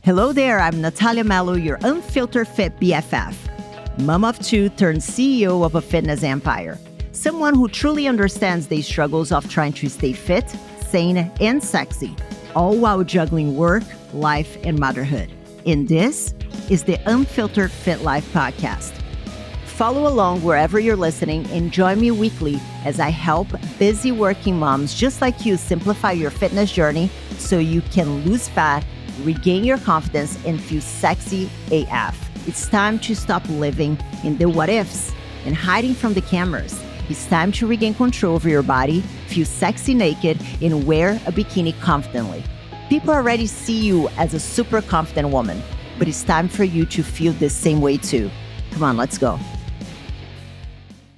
Hello there, I'm Nathalia Melo, your unfiltered fit BFF. Mom of two turned CEO of a fitness empire. Someone who truly understands the struggles of trying to stay fit, sane, and sexy, all while juggling work, life, and motherhood. And this is the Unfiltered Fit Life podcast. Follow along wherever you're listening and join me weekly as I help busy working moms just like you simplify your fitness journey so you can lose fat, regain your confidence, and feel sexy AF. It's time to stop living in the what ifs and hiding from the cameras. It's time to regain control over your body, feel sexy naked, and wear a bikini confidently. People already see you as a super confident woman, but it's time for you to feel the same way too. Come on, let's go.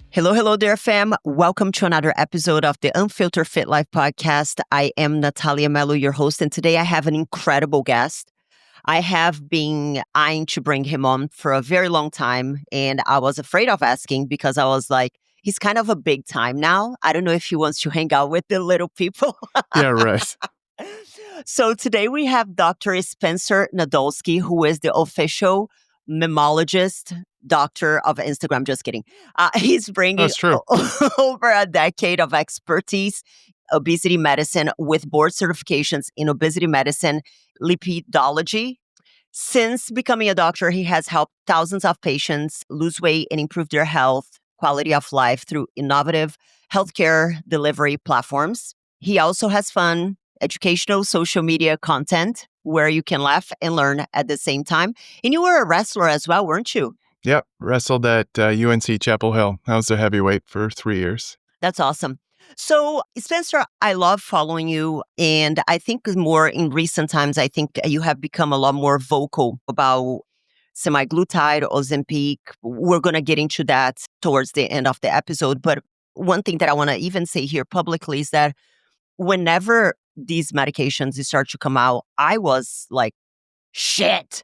Hello there, fam. Welcome to another episode of the Unfiltered Fit Life podcast. I am Nathalia Melo, your host, and today I have an incredible guest. I have been eyeing to bring him on for a very long time, and I was afraid of asking because I was like, he's kind of a big time now. I don't know if he wants to hang out with the little people. Yeah, right. So today we have Dr. Spencer Nadolsky, who is the official memologist doctor of Instagram. Just kidding. He's bringing That's true. over a decade of expertise, obesity medicine with board certifications in obesity medicine, lipidology. Since becoming a doctor, he has helped thousands of patients lose weight and improve their health, quality of life through innovative healthcare delivery platforms. He also has fun, educational social media content where you can laugh and learn at the same time. And you were a wrestler as well, weren't you? Yep. Wrestled at UNC Chapel Hill. I was a heavyweight for 3 years. That's awesome. So, Spencer, I love following you. And I think more in recent times, I think you have become a lot more vocal about semi-glutide, Ozempic. We're going to get into that towards the end of the episode. But one thing that I want to even say here publicly is that whenever these medications start to come out, I was like, shit,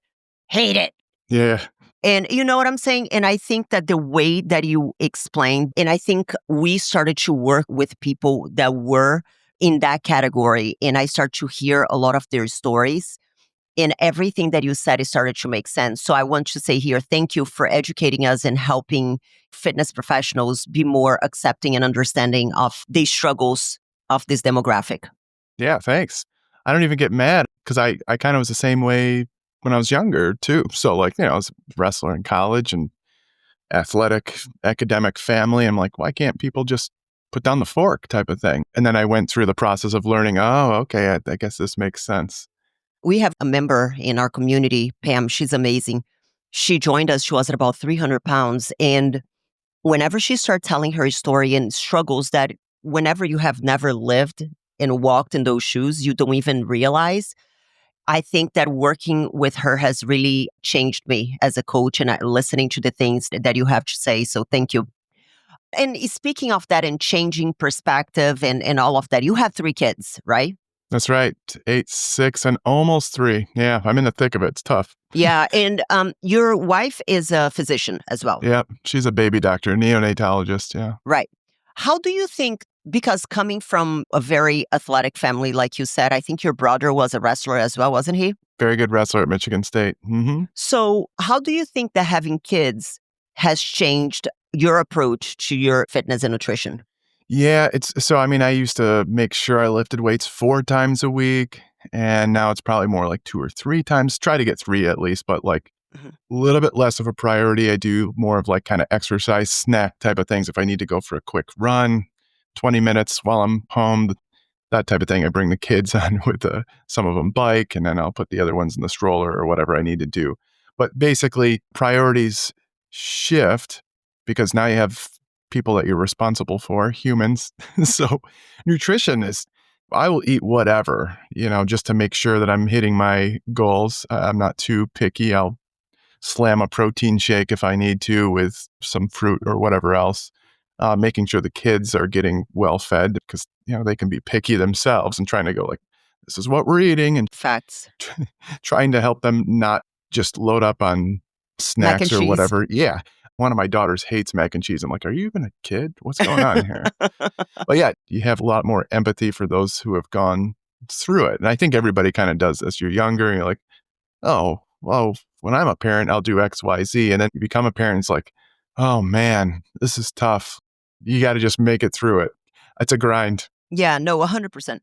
hate it. Yeah. And you know what I'm saying? And I think that the way that you explained, and I think we started to work with people that were in that category, and I started to hear a lot of their stories, and everything that you said, it started to make sense. So I want to say here, thank you for educating us and helping fitness professionals be more accepting and understanding of the struggles of this demographic. Yeah, thanks. I don't even get mad because I kind of was the same way when I was younger too. So I was a wrestler in college and athletic, academic family. I'm like, why can't people just put down the fork type of thing? And then I went through the process of learning, oh, okay, I guess this makes sense. We have a member in our community, Pam. She's amazing. She joined us. She was at about 300 pounds. And whenever she started telling her story and struggles that whenever you have never lived and walked in those shoes, you don't even realize. I think that working with her has really changed me as a coach and listening to the things that you have to say. So thank you. And speaking of that and changing perspective and all of that, you have 3 kids, right? That's right. 8, 6, and almost 3. Yeah, I'm in the thick of it. It's tough. Yeah. And your wife is a physician as well. Yeah, she's a baby doctor, neonatologist. Yeah. Right. How do you think, because coming from a very athletic family, like you said, I think your brother was a wrestler as well, wasn't he? Very good wrestler at Michigan State. Mm-hmm. So how do you think that having kids has changed your approach to your fitness and nutrition? Yeah, I used to make sure I lifted weights 4 times a week, and now it's probably more like 2 or 3 times. Try to get 3 at least, but a little bit less of a priority. I do more of kind of exercise snack type of things. If I need to go for a quick run, 20 minutes while I'm home, that type of thing. I bring the kids on with some of them bike, and then I'll put the other ones in the stroller or whatever I need to do. But basically, priorities shift because now you have people that you're responsible for, humans. So nutrition is, I will eat whatever, just to make sure that I'm hitting my goals. I'm not too picky. I'll slam a protein shake if I need to with some fruit or whatever else. Making sure the kids are getting well fed because, they can be picky themselves and trying to go this is what we're eating, and Facts. trying to help them not just load up on snacks or whatever. Yeah. One of my daughters hates mac and cheese. I'm like, are you even a kid? What's going on here? But yeah, you have a lot more empathy for those who have gone through it. And I think everybody kind of does this. You're younger and you're like, oh, well, when I'm a parent, I'll do X, Y, Z. And then you become a parent, it's like, oh man, this is tough. You got to just make it through it. It's a grind. Yeah, no, 100%.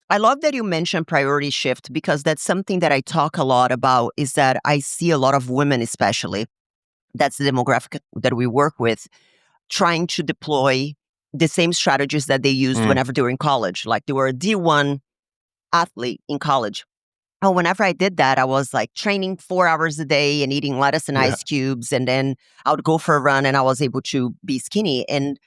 I love that you mentioned priority shift because that's something that I talk a lot about is that I see a lot of women, especially, that's the demographic that we work with, trying to deploy the same strategies that they used Mm, whenever they were in college. Like they were a D1 athlete in college. Oh, whenever I did that, I was like training 4 hours a day and eating lettuce and yeah. ice cubes. And then I would go for a run and I was able to be skinny. And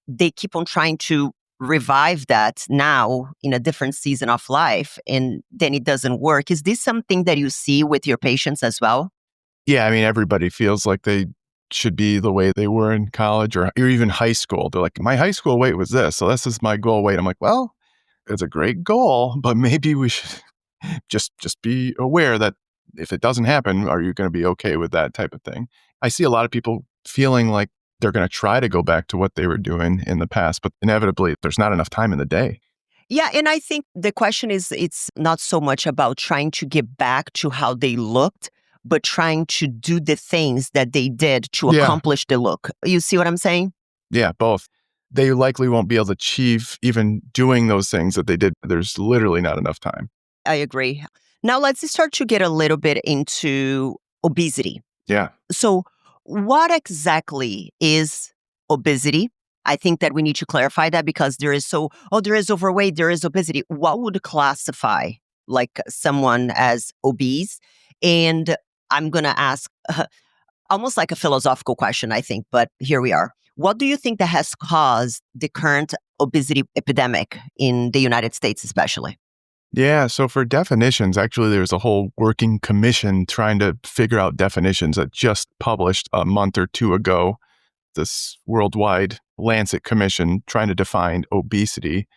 they keep on trying to revive that now in a different season of life. And then it doesn't work. Is this something that you see with your patients as well? Yeah. I mean, everybody feels like they should be the way they were in college or even high school. They're like, my high school weight was this. So this is my goal weight. I'm like, well, it's a great goal, but maybe we should just be aware that if it doesn't happen, are you going to be okay with that type of thing? I see a lot of people feeling like they're going to try to go back to what they were doing in the past, but inevitably there's not enough time in the day. Yeah, and I think the question is it's not so much about trying to get back to how they looked, but trying to do the things that they did to Yeah. accomplish the look. You see what I'm saying? Yeah, both. They likely won't be able to achieve even doing those things that they did. There's literally not enough time. I agree. Now let's start to get a little bit into obesity. Yeah. So, what exactly is obesity? I think that we need to clarify that because there is overweight, there is obesity. What would classify like someone as obese? And I'm going to ask almost like a philosophical question, I think, but here we are. What do you think that has caused the current obesity epidemic in the United States, especially? Yeah. So for definitions, actually, there's a whole working commission trying to figure out definitions that just published a month or two ago. This worldwide Lancet commission trying to define obesity.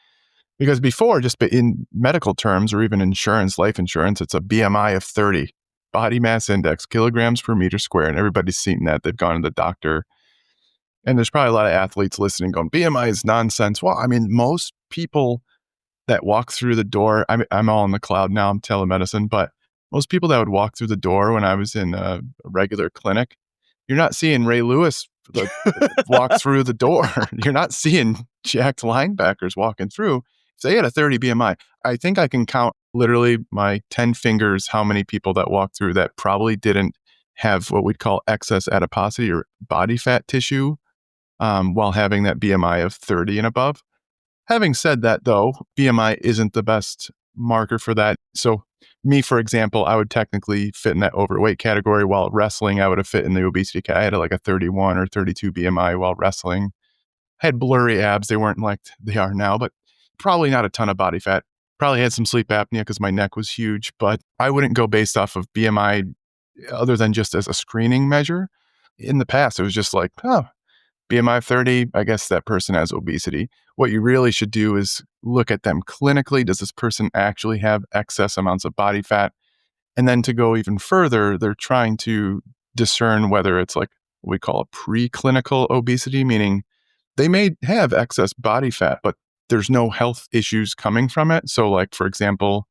Because before, just in medical terms or even insurance, life insurance, it's a BMI of 30, body mass index, kilograms per meter square. And everybody's seen that. They've gone to the doctor. And there's probably a lot of athletes listening going, BMI is nonsense. Well, I mean, most people that walk through the door, I'm all in the cloud now, I'm telemedicine, but most people that would walk through the door when I was in a regular clinic, you're not seeing Ray Lewis walk through the door. You're not seeing jacked linebackers walking through. If they had a 30 BMI, I think I can count literally my 10 fingers how many people that walked through that probably didn't have what we'd call excess adiposity or body fat tissue while having that BMI of 30 and above. Having said that, though, BMI isn't the best marker for that. So, me, for example, I would technically fit in that overweight category. While wrestling, I would have fit in the obesity category. I had like a 31 or 32 BMI while wrestling. I had blurry abs. They weren't like they are now, but probably not a ton of body fat. Probably had some sleep apnea because my neck was huge, but I wouldn't go based off of BMI other than just as a screening measure. In the past, it was just like, oh, BMI 30, I guess that person has obesity. What you really should do is look at them clinically. Does this person actually have excess amounts of body fat? And then to go even further, they're trying to discern whether it's like what we call a preclinical obesity, meaning they may have excess body fat, but there's no health issues coming from it. So, like, for example,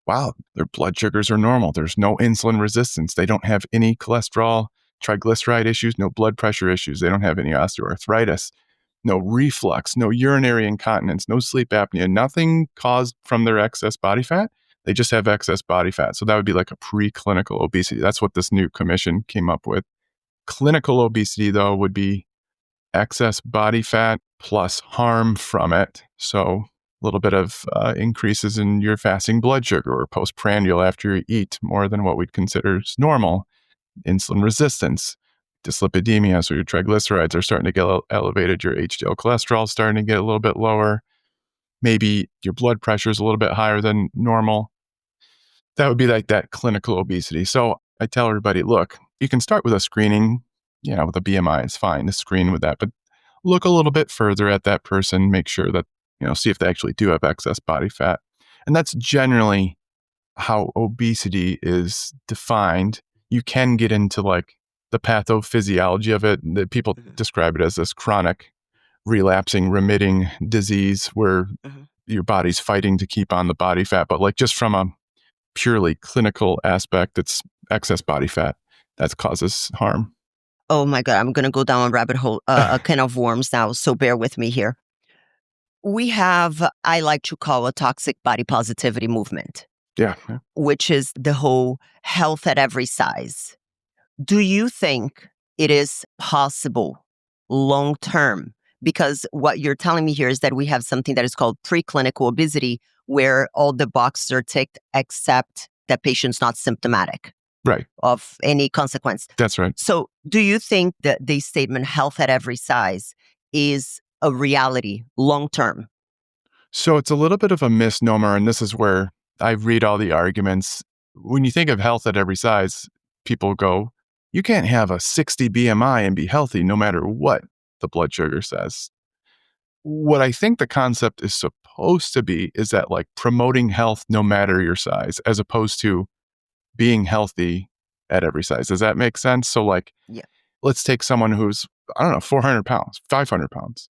wow, their blood sugars are normal. There's no insulin resistance. They don't have any cholesterol, triglyceride issues, no blood pressure issues. They don't have any osteoarthritis, no reflux, no urinary incontinence, no sleep apnea, nothing caused from their excess body fat. They just have excess body fat. So that would be like a preclinical obesity. That's what this new commission came up with. Clinical obesity, though, would be excess body fat plus harm from it. So a little bit of increases in your fasting blood sugar or postprandial after you eat more than what we'd consider normal, insulin resistance, dyslipidemia, so your triglycerides are starting to get elevated, your HDL cholesterol is starting to get a little bit lower, maybe your blood pressure is a little bit higher than normal. That would be like that clinical obesity. So I tell everybody, look, you can start with a screening, with a BMI, it's fine to screen with that, but look a little bit further at that person, make sure that, see if they actually do have excess body fat. And that's generally how obesity is defined. You can get into like the pathophysiology of it. That people describe it as this chronic, relapsing, remitting disease where your body's fighting to keep on the body fat. But like just from a purely clinical aspect, it's excess body fat that causes harm. Oh my God, I'm going to go down a rabbit hole, a can of worms now. So bear with me here. We have, I like to call a toxic body positivity movement, Yeah. which is the whole health at every size. Do you think it is possible long term? Because what you're telling me here is that we have something that is called preclinical obesity, where all the boxes are ticked except that patient's not symptomatic Right. of any consequence. That's right. So do you think that the statement health at every size is a reality long term? So it's a little bit of a misnomer, and this is where I read all the arguments. When you think of health at every size, people go, you can't have a 60 BMI and be healthy no matter what the blood sugar says. What I think the concept is supposed to be is that like promoting health no matter your size, as opposed to being healthy at every size. Does that make sense? So like, Yeah. let's take someone who's, I don't know, 400 pounds, 500 pounds.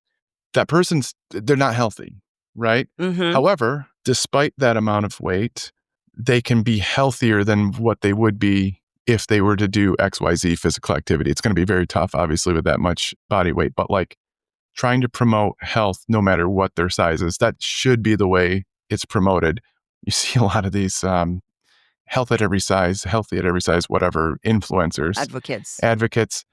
That person's, they're not healthy, right? Mm-hmm. However, despite that amount of weight, they can be healthier than what they would be if they were to do XYZ physical activity. It's going to be very tough, obviously, with that much body weight, but like trying to promote health no matter what their size is, that should be the way it's promoted. You see a lot of these health at every size, healthy at every size, whatever, influencers, advocates.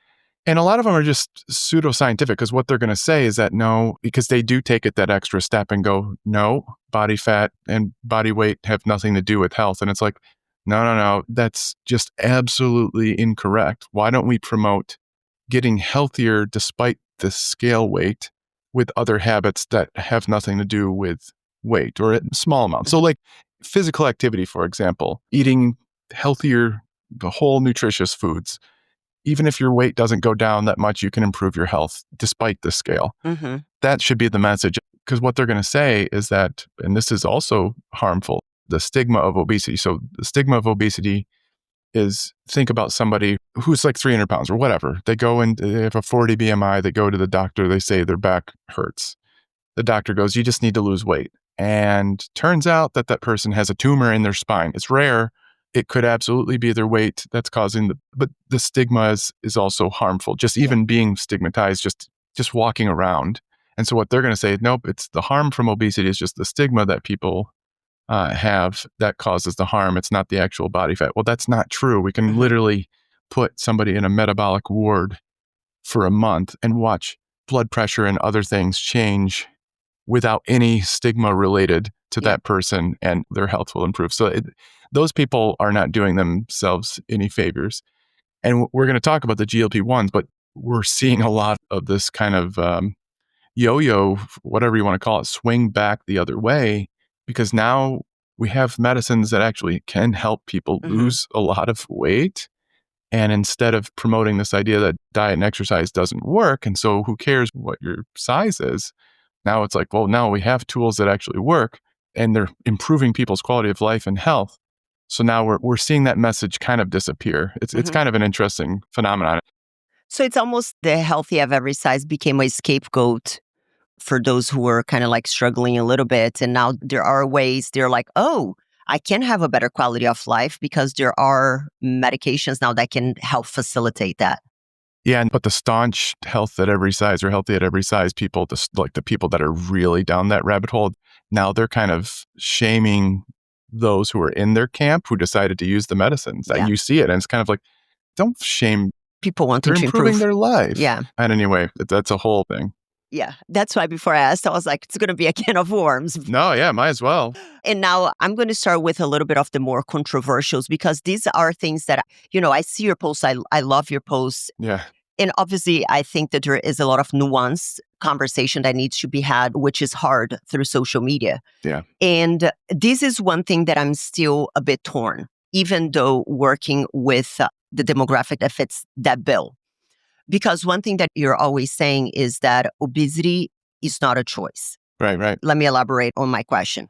And a lot of them are just pseudoscientific, because what they're going to say is that no, because they do take it that extra step and go, no, body fat and body weight have nothing to do with health. And it's like, no, that's just absolutely incorrect. Why don't we promote getting healthier despite the scale weight with other habits that have nothing to do with weight or at small amounts? So like physical activity, for example, eating healthier, the whole nutritious foods. Even if your weight doesn't go down that much, you can improve your health despite the scale. Mm-hmm. That should be the message, because what they're going to say is that, and this is also harmful, the stigma of obesity. So the stigma of obesity is, think about somebody who's like 300 pounds or whatever. They go and they have a 40 BMI, they go to the doctor, they say their back hurts. The doctor goes, you just need to lose weight. And turns out that that person has a tumor in their spine. It's rare. It could absolutely be their weight that's causing but the stigma is also harmful. Just even being stigmatized, just walking around. And so what they're going to say, nope, it's the harm from obesity is just the stigma that people have that causes the harm. It's not the actual body fat. Well, that's not true. We can literally put somebody in a metabolic ward for a month and watch blood pressure and other things change without any stigma related to that person, and their health will improve. So those people are not doing themselves any favors. And we're going to talk about the GLP-1s, but we're seeing a lot of this kind of yo-yo, whatever you want to call it, swing back the other way, because now we have medicines that actually can help people lose a lot of weight. And instead of promoting this idea that diet and exercise doesn't work, and so who cares what your size is, now it's like, well, now we have tools that actually work, and they're improving people's quality of life and health. So now we're seeing that message kind of disappear. It's kind of an interesting phenomenon. So it's almost the healthy of every size became a scapegoat for those who were kind of like struggling a little bit. And now there are ways they're like, oh, I can have a better quality of life because there are medications now that can help facilitate that. Yeah, but the staunch health at every size or healthy at every size people, like the people that are really down that rabbit hole, now they're kind of shaming those who are in their camp who decided to use the medicines. You see it, and it's kind of like, don't shame people wanting to improving improve their life. Yeah. And anyway, that's a whole thing. Yeah, that's why before I asked, I was like, it's going to be a can of worms. No, yeah, might as well. And now I'm going to start with a little bit of the more controversials, because these are things that, I see your posts. I love your posts. Yeah. And obviously, I think that there is a lot of nuance conversation that needs to be had, which is hard through social media. Yeah. And this is one thing that I'm still a bit torn, even though working with the demographic that fits that bill. Because one thing that you're always saying is that obesity is not a choice. Right. Let me elaborate on my question.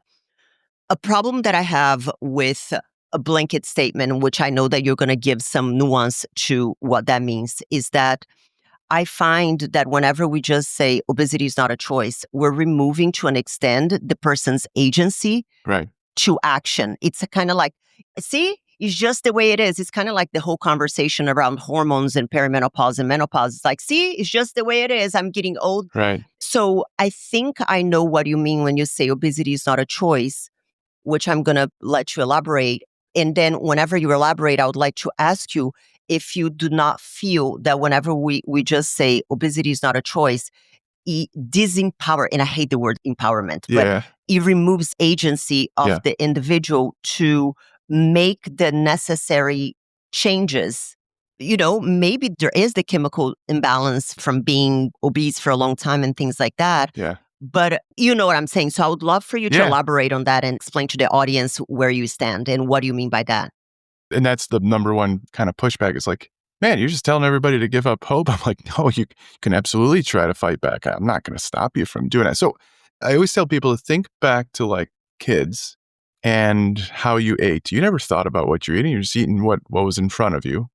A problem that I have with a blanket statement, which I know that you're going to give some nuance to what that means, is that I find that whenever we just say obesity is not a choice, we're removing to an extent the person's agency to action. It's a kind of like, see, it's just the way it is. It's kind of like the whole conversation around hormones and perimenopause and menopause. It's like, see, it's just the way it is. I'm getting old. Right. So I think I know what you mean when you say obesity is not a choice, which I'm going to let you elaborate. And then whenever you elaborate, I would like to ask you if you do not feel that whenever we just say obesity is not a choice, it disempower, and I hate the word empowerment, but Yeah. it removes agency of the individual to make the necessary changes. Maybe there is the chemical imbalance from being obese for a long time and things like that. Yeah. But you know what I'm saying. So I would love for you to Yeah. elaborate on that and explain to the audience where you stand and what do you mean by that? And that's the number one kind of pushback. It's like, man, you're just telling everybody to give up hope. I'm like, no, you can absolutely try to fight back. I'm not going to stop you from doing it. So I always tell people to think back to like kids and how you ate. You never thought about what you're eating. You're just eating what was in front of you.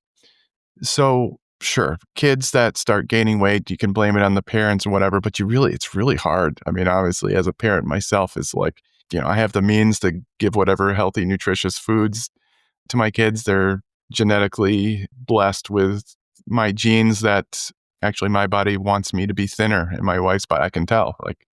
So sure, kids that start gaining weight, you can blame it on the parents and whatever, but it's really hard. I mean, obviously as a parent myself, is like, I have the means to give whatever healthy, nutritious foods to my kids. They're genetically blessed with my genes that actually my body wants me to be thinner, and my wife's body, I can tell, like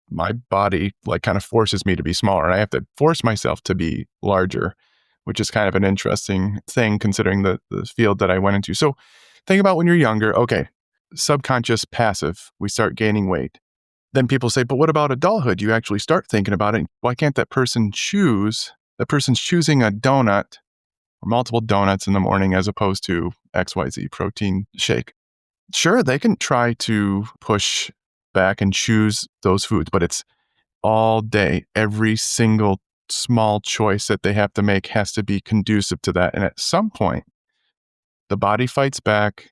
my body like kind of forces me to be smaller, and I have to force myself to be larger, which is kind of an interesting thing considering the field that I went into. So think about when you're younger, okay, subconscious, passive, we start gaining weight. Then people say, but what about adulthood? You actually start thinking about it. Why can't that person choose? That person's choosing a donut or multiple donuts in the morning as opposed to XYZ protein shake. Sure, they can try to push back and choose those foods, but it's all day. Every single small choice that they have to make has to be conducive to that. And at some point, the body fights back.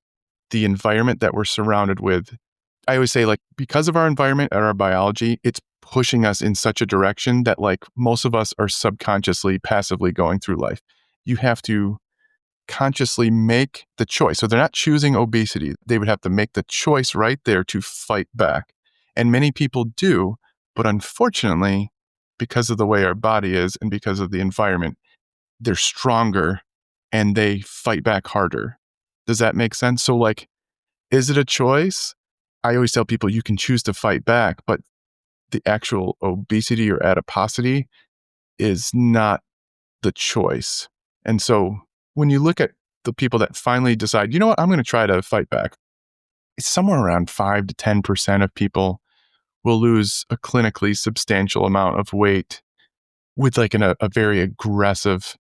The environment that we're surrounded with, I always say, like, because of our environment and our biology, it's pushing us in such a direction that like most of us are subconsciously, passively going through life. You have to consciously make the choice. So they're not choosing obesity. They would have to make the choice right there to fight back. And many people do, but unfortunately, because of the way our body is and because of the environment, they're stronger and they fight back harder. Does that make sense? So like, is it a choice? I always tell people you can choose to fight back, but the actual obesity or adiposity is not the choice. And so when you look at the people that finally decide, you know what, I'm going to try to fight back, it's somewhere around 5 to 10% of people will lose a clinically substantial amount of weight with like a very aggressive,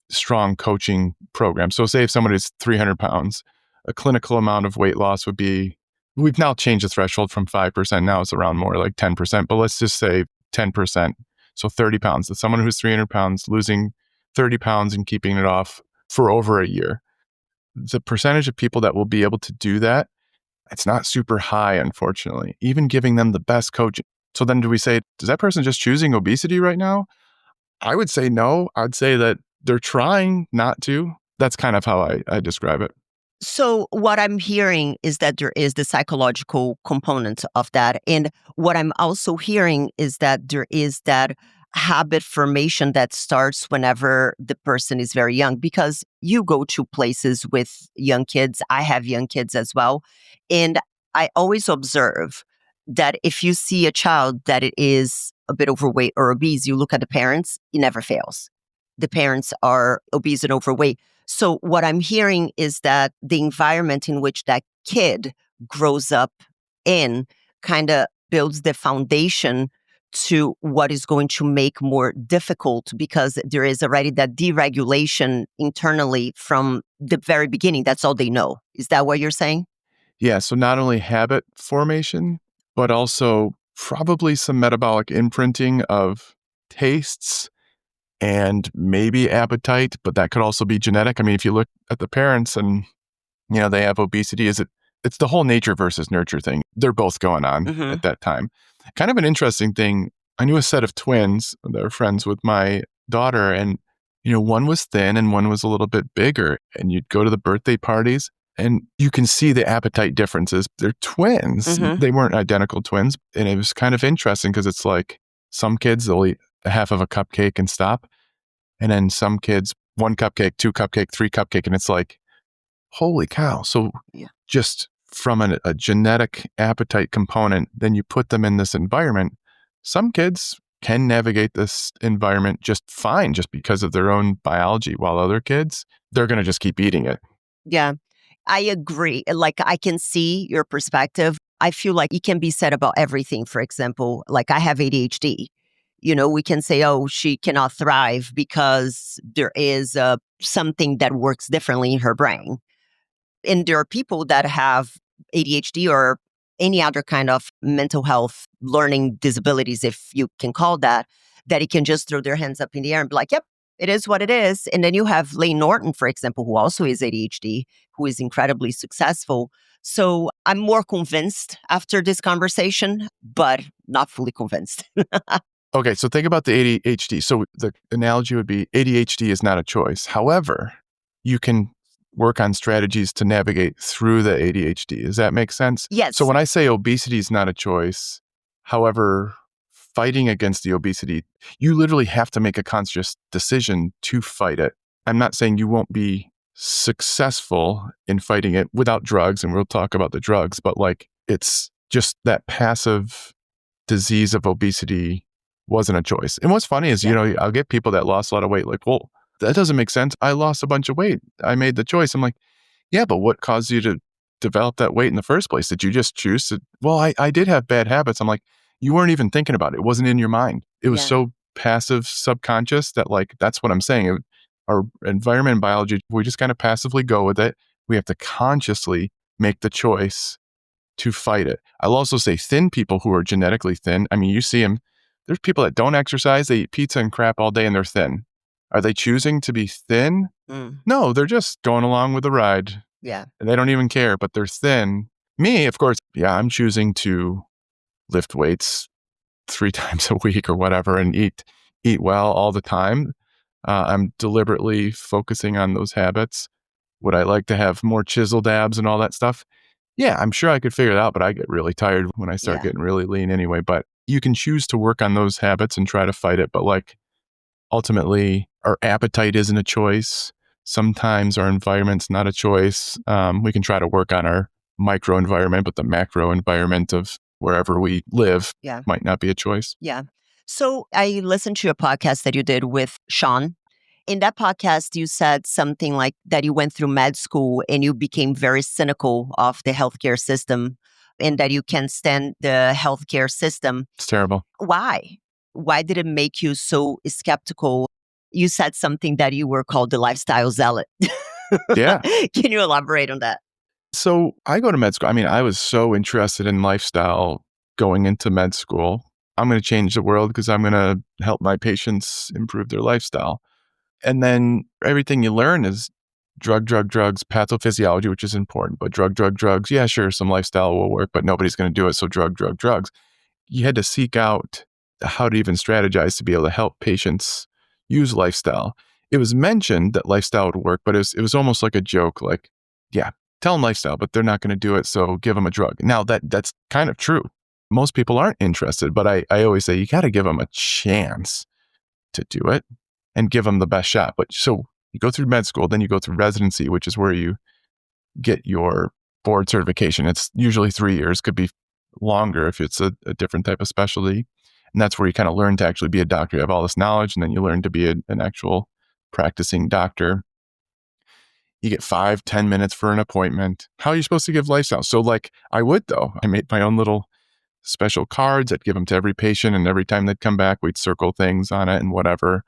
strong coaching program. So say if someone is 300 pounds, a clinical amount of weight loss would be, we've now changed the threshold from 5%. Now it's around more like 10%, but let's just say 10%. So 30 pounds. So someone who's 300 pounds losing 30 pounds and keeping it off for over a year. The percentage of people that will be able to do that, it's not super high, unfortunately, even giving them the best coaching. So then do we say, is that person just choosing obesity right now? I would say no. I'd say that they're trying not to. That's kind of how I describe it. So what I'm hearing is that there is the psychological component of that. And what I'm also hearing is that there is that habit formation that starts whenever the person is very young, because you go to places with young kids. I have young kids as well. And I always observe that if you see a child that it is a bit overweight or obese, you look at the parents, it never fails. The parents are obese and overweight. So what I'm hearing is that the environment in which that kid grows up in kind of builds the foundation to what is going to make more difficult, because there is already that deregulation internally from the very beginning. That's all they know. Is that what you're saying? Yeah. So not only habit formation, but also probably some metabolic imprinting of tastes and maybe appetite, but that could also be genetic. I mean, if you look at the parents and, they have obesity, it's the whole nature versus nurture thing. They're both going on at that time. Kind of an interesting thing. I knew a set of twins that were friends with my daughter, and, one was thin and one was a little bit bigger. And you'd go to the birthday parties and you can see the appetite differences. They're twins. They weren't identical twins. And it was kind of interesting because it's like some kids, they'll eat a half of a cupcake and stop. And then some kids 1 cupcake, 2 cupcake, 3 cupcake. And it's like, holy cow. So Yeah. just from a genetic appetite component, then you put them in this environment. Some kids can navigate this environment just fine, just because of their own biology, while other kids, they're going to just keep eating it. Yeah, I agree. Like, I can see your perspective. I feel like it can be said about everything. For example, like I have ADHD. We can say, oh, she cannot thrive because there is something that works differently in her brain. And there are people that have ADHD or any other kind of mental health learning disabilities, if you can call that it can just throw their hands up in the air and be like, yep, it is what it is. And then you have Lane Norton, for example, who also is ADHD, who is incredibly successful. So I'm more convinced after this conversation, but not fully convinced. Okay, so think about the ADHD. So the analogy would be ADHD is not a choice. However, you can work on strategies to navigate through the ADHD. Does that make sense? Yes. So when I say obesity is not a choice, however, fighting against the obesity, you literally have to make a conscious decision to fight it. I'm not saying you won't be successful in fighting it without drugs, and we'll talk about the drugs, but like it's just that passive disease of obesity wasn't a choice. And what's funny is, I'll get people that lost a lot of weight like, well, that doesn't make sense. I lost a bunch of weight. I made the choice. I'm like, yeah, but what caused you to develop that weight in the first place? Did you just choose to? Well, I did have bad habits. I'm like, you weren't even thinking about it. It wasn't in your mind. It was so passive, subconscious that like, that's what I'm saying. Our environment and biology, we just kind of passively go with it. We have to consciously make the choice to fight it. I'll also say thin people who are genetically thin. I mean, you see them. There's people that don't exercise. They eat pizza and crap all day and they're thin. Are they choosing to be thin? No, they're just going along with the ride. Yeah. And they don't even care, but they're thin. Me, of course, I'm choosing to lift weights 3 times a week or whatever and eat well all the time. I'm deliberately focusing on those habits. Would I like to have more chiseled abs and all that stuff? Yeah, I'm sure I could figure it out, but I get really tired when I start getting really lean anyway. But you can choose to work on those habits and try to fight it. But like ultimately, our appetite isn't a choice. Sometimes our environment's not a choice. We can try to work on our micro environment, but the macro environment of wherever we live might not be a choice. Yeah. So I listened to a podcast that you did with Sean. In that podcast, you said something like that you went through med school and you became very cynical of the healthcare system and that you can't stand the healthcare system. It's terrible. Why? Why did it make you so skeptical? You said something that you were called the lifestyle zealot. Yeah. Can you elaborate on that? So I go to med school. I mean, I was so interested in lifestyle going into med school. I'm going to change the world because I'm going to help my patients improve their lifestyle. And then everything you learn is drugs, pathophysiology, which is important, but drugs. Yeah, sure, some lifestyle will work, but nobody's going to do it. So drugs. You had to seek out how to even strategize to be able to help patients use lifestyle. It was mentioned that lifestyle would work, but it was almost like a joke, like, yeah, tell them lifestyle, but they're not going to do it, so give them a drug. Now, that's kind of true. Most people aren't interested, but I always say you got to give them a chance to do it and give them the best shot. But so you go through med school, then you go through residency, which is where you get your board certification. It's usually 3 years, could be longer if it's a different type of specialty. And that's where you kind of learn to actually be a doctor. You have all this knowledge, and then you learn to be an actual practicing doctor. You get 5-10 minutes for an appointment. How are you supposed to give lifestyle? So like I would though. I made my own little special cards. I'd give them to every patient, and every time they'd come back, we'd circle things on it and whatever.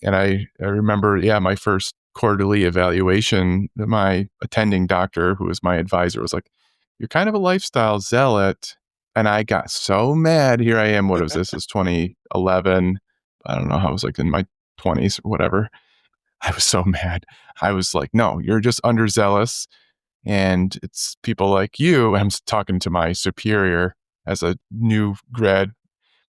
And I remember, my first quarterly evaluation, my attending doctor, who was my advisor, was like, you're kind of a lifestyle zealot. And I got so mad. Here I am. What was this? It's 2011. I don't know. I was like in my 20s or whatever. I was so mad. I was like, no, you're just underzealous. And it's people like you. I'm talking to my superior as a new grad,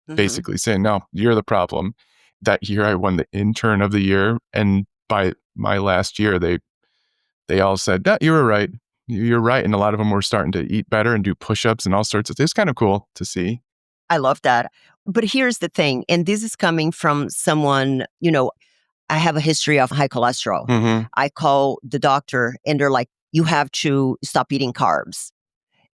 basically saying, no, you're the problem. That year I won the intern of the year. And by my last year, they all said, yeah, you were right. You're right. And a lot of them were starting to eat better and do push-ups and all sorts of things. It's kind of cool to see. I love that. But here's the thing, and this is coming from someone, I have a history of high cholesterol. Mm-hmm. I call the doctor and they're like, you have to stop eating carbs.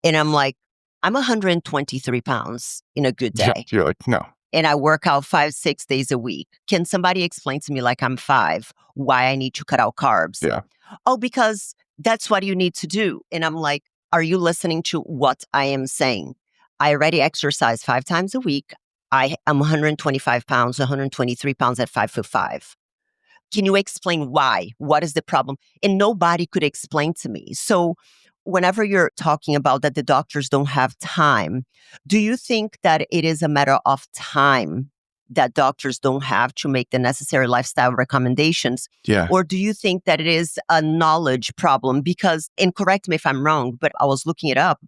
And I'm like, I'm 123 pounds in a good Yeah. day. You're like, no. And I work out 5, 6 days a week. Can somebody explain to me, like I'm 5, why I need to cut out carbs? Yeah. Oh, because that's what you need to do. And I'm like, are you listening to what I am saying? I already exercise 5 times a week. I am 125 pounds, 123 pounds at 5'5". Can you explain why? What is the problem? And nobody could explain to me. So whenever you're talking about that the doctors don't have time, do you think that it is a matter of time that doctors don't have to make the necessary lifestyle recommendations? Yeah. Or do you think that it is a knowledge problem? Because, and correct me if I'm wrong, but I was looking it up.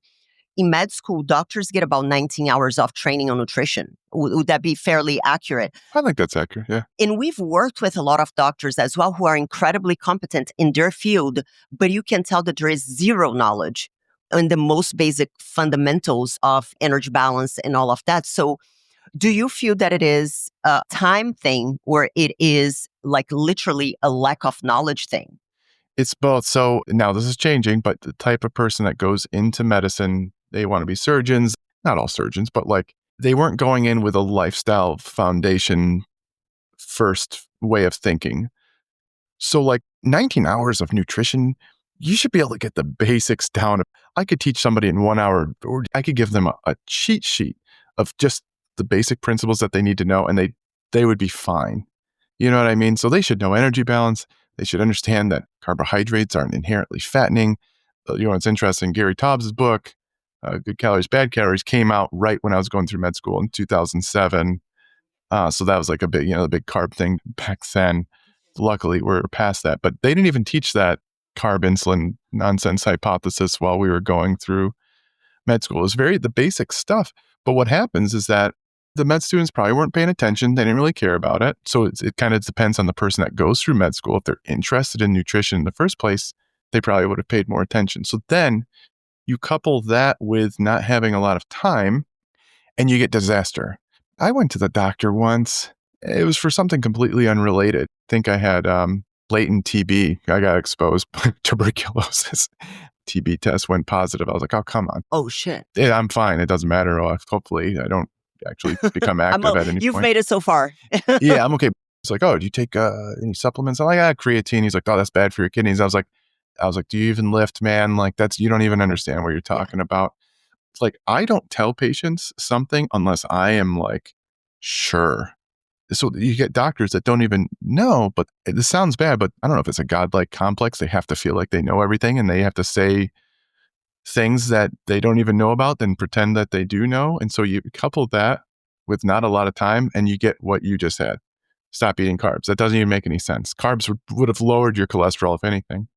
In med school, doctors get about 19 hours of training on nutrition. Would that be fairly accurate? I think that's accurate. Yeah. And we've worked with a lot of doctors as well who are incredibly competent in their field, but you can tell that there is zero knowledge in the most basic fundamentals of energy balance and all of that. So do you feel that it is a time thing or it is like literally a lack of knowledge thing? It's both. So now this is changing, but the type of person that goes into medicine, they want to be surgeons. Not all surgeons, but like they weren't going in with a lifestyle foundation first way of thinking. So like 19 hours of nutrition, you should be able to get the basics down. I could teach somebody in 1 hour, or I could give them a cheat sheet of just the basic principles that they need to know, and they would be fine. You know what I mean? So they should know energy balance. They should understand that carbohydrates aren't inherently fattening. You know, it's interesting. Gary Taubes' book, Good Calories, Bad Calories, came out right when I was going through med school in 2007. So that was like a big, the big carb thing back then. Luckily, we're past that. But they didn't even teach that carb insulin nonsense hypothesis while we were going through med school. It was the basic stuff. But what happens is that the med students probably weren't paying attention. They didn't really care about it. So it kind of depends on the person that goes through med school. If they're interested in nutrition in the first place, they probably would have paid more attention. So then you couple that with not having a lot of time and you get disaster. I went to the doctor once. It was for something completely unrelated. I think I had latent TB. I got exposed by tuberculosis. TB test went positive. I was like, oh, come on. Oh, shit. Yeah, I'm fine. It doesn't matter. Hopefully, I don't actually become active at any You've point. made it so far. Yeah, I'm okay. It's like, oh, do you take any supplements? I'm like, creatine. He's like, oh, that's bad for your kidneys. I was like, do you even lift, man? Like, you don't even understand what you're talking about. It's like, I don't tell patients something unless I am like, sure. So you get doctors that don't even know, but this sounds bad, but I don't know if it's a godlike complex. They have to feel like they know everything and they have to say things that they don't even know about, then pretend that they do know. And so you couple that with not a lot of time and you get what you just had. Stop eating carbs. That doesn't even make any sense. Carbs would have lowered your cholesterol, if anything.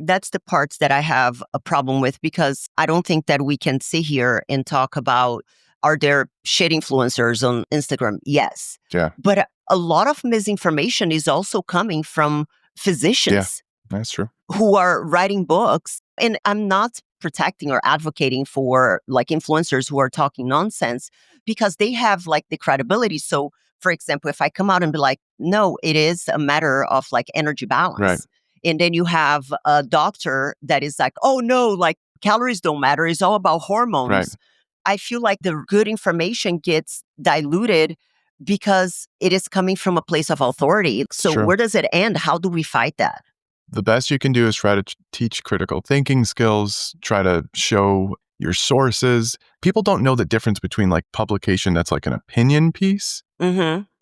That's the parts that I have a problem with because I don't think that we can sit here and talk about, are there shit influencers on Instagram? Yes. Yeah. But a lot of misinformation is also coming from physicians. Yeah, that's true. Who are writing books. And I'm not protecting or advocating for like influencers who are talking nonsense because they have like the credibility. So for example, if I come out and be like, no, it is a matter of like energy balance. Right. And then you have a doctor that is like, oh no, like calories don't matter. It's all about hormones. Right. I feel like the good information gets diluted because it is coming from a place of authority. So Sure. Where does it end? How do we fight that? The best you can do is try to teach critical thinking skills, try to show your sources. People don't know the difference between like publication that's like an opinion piece,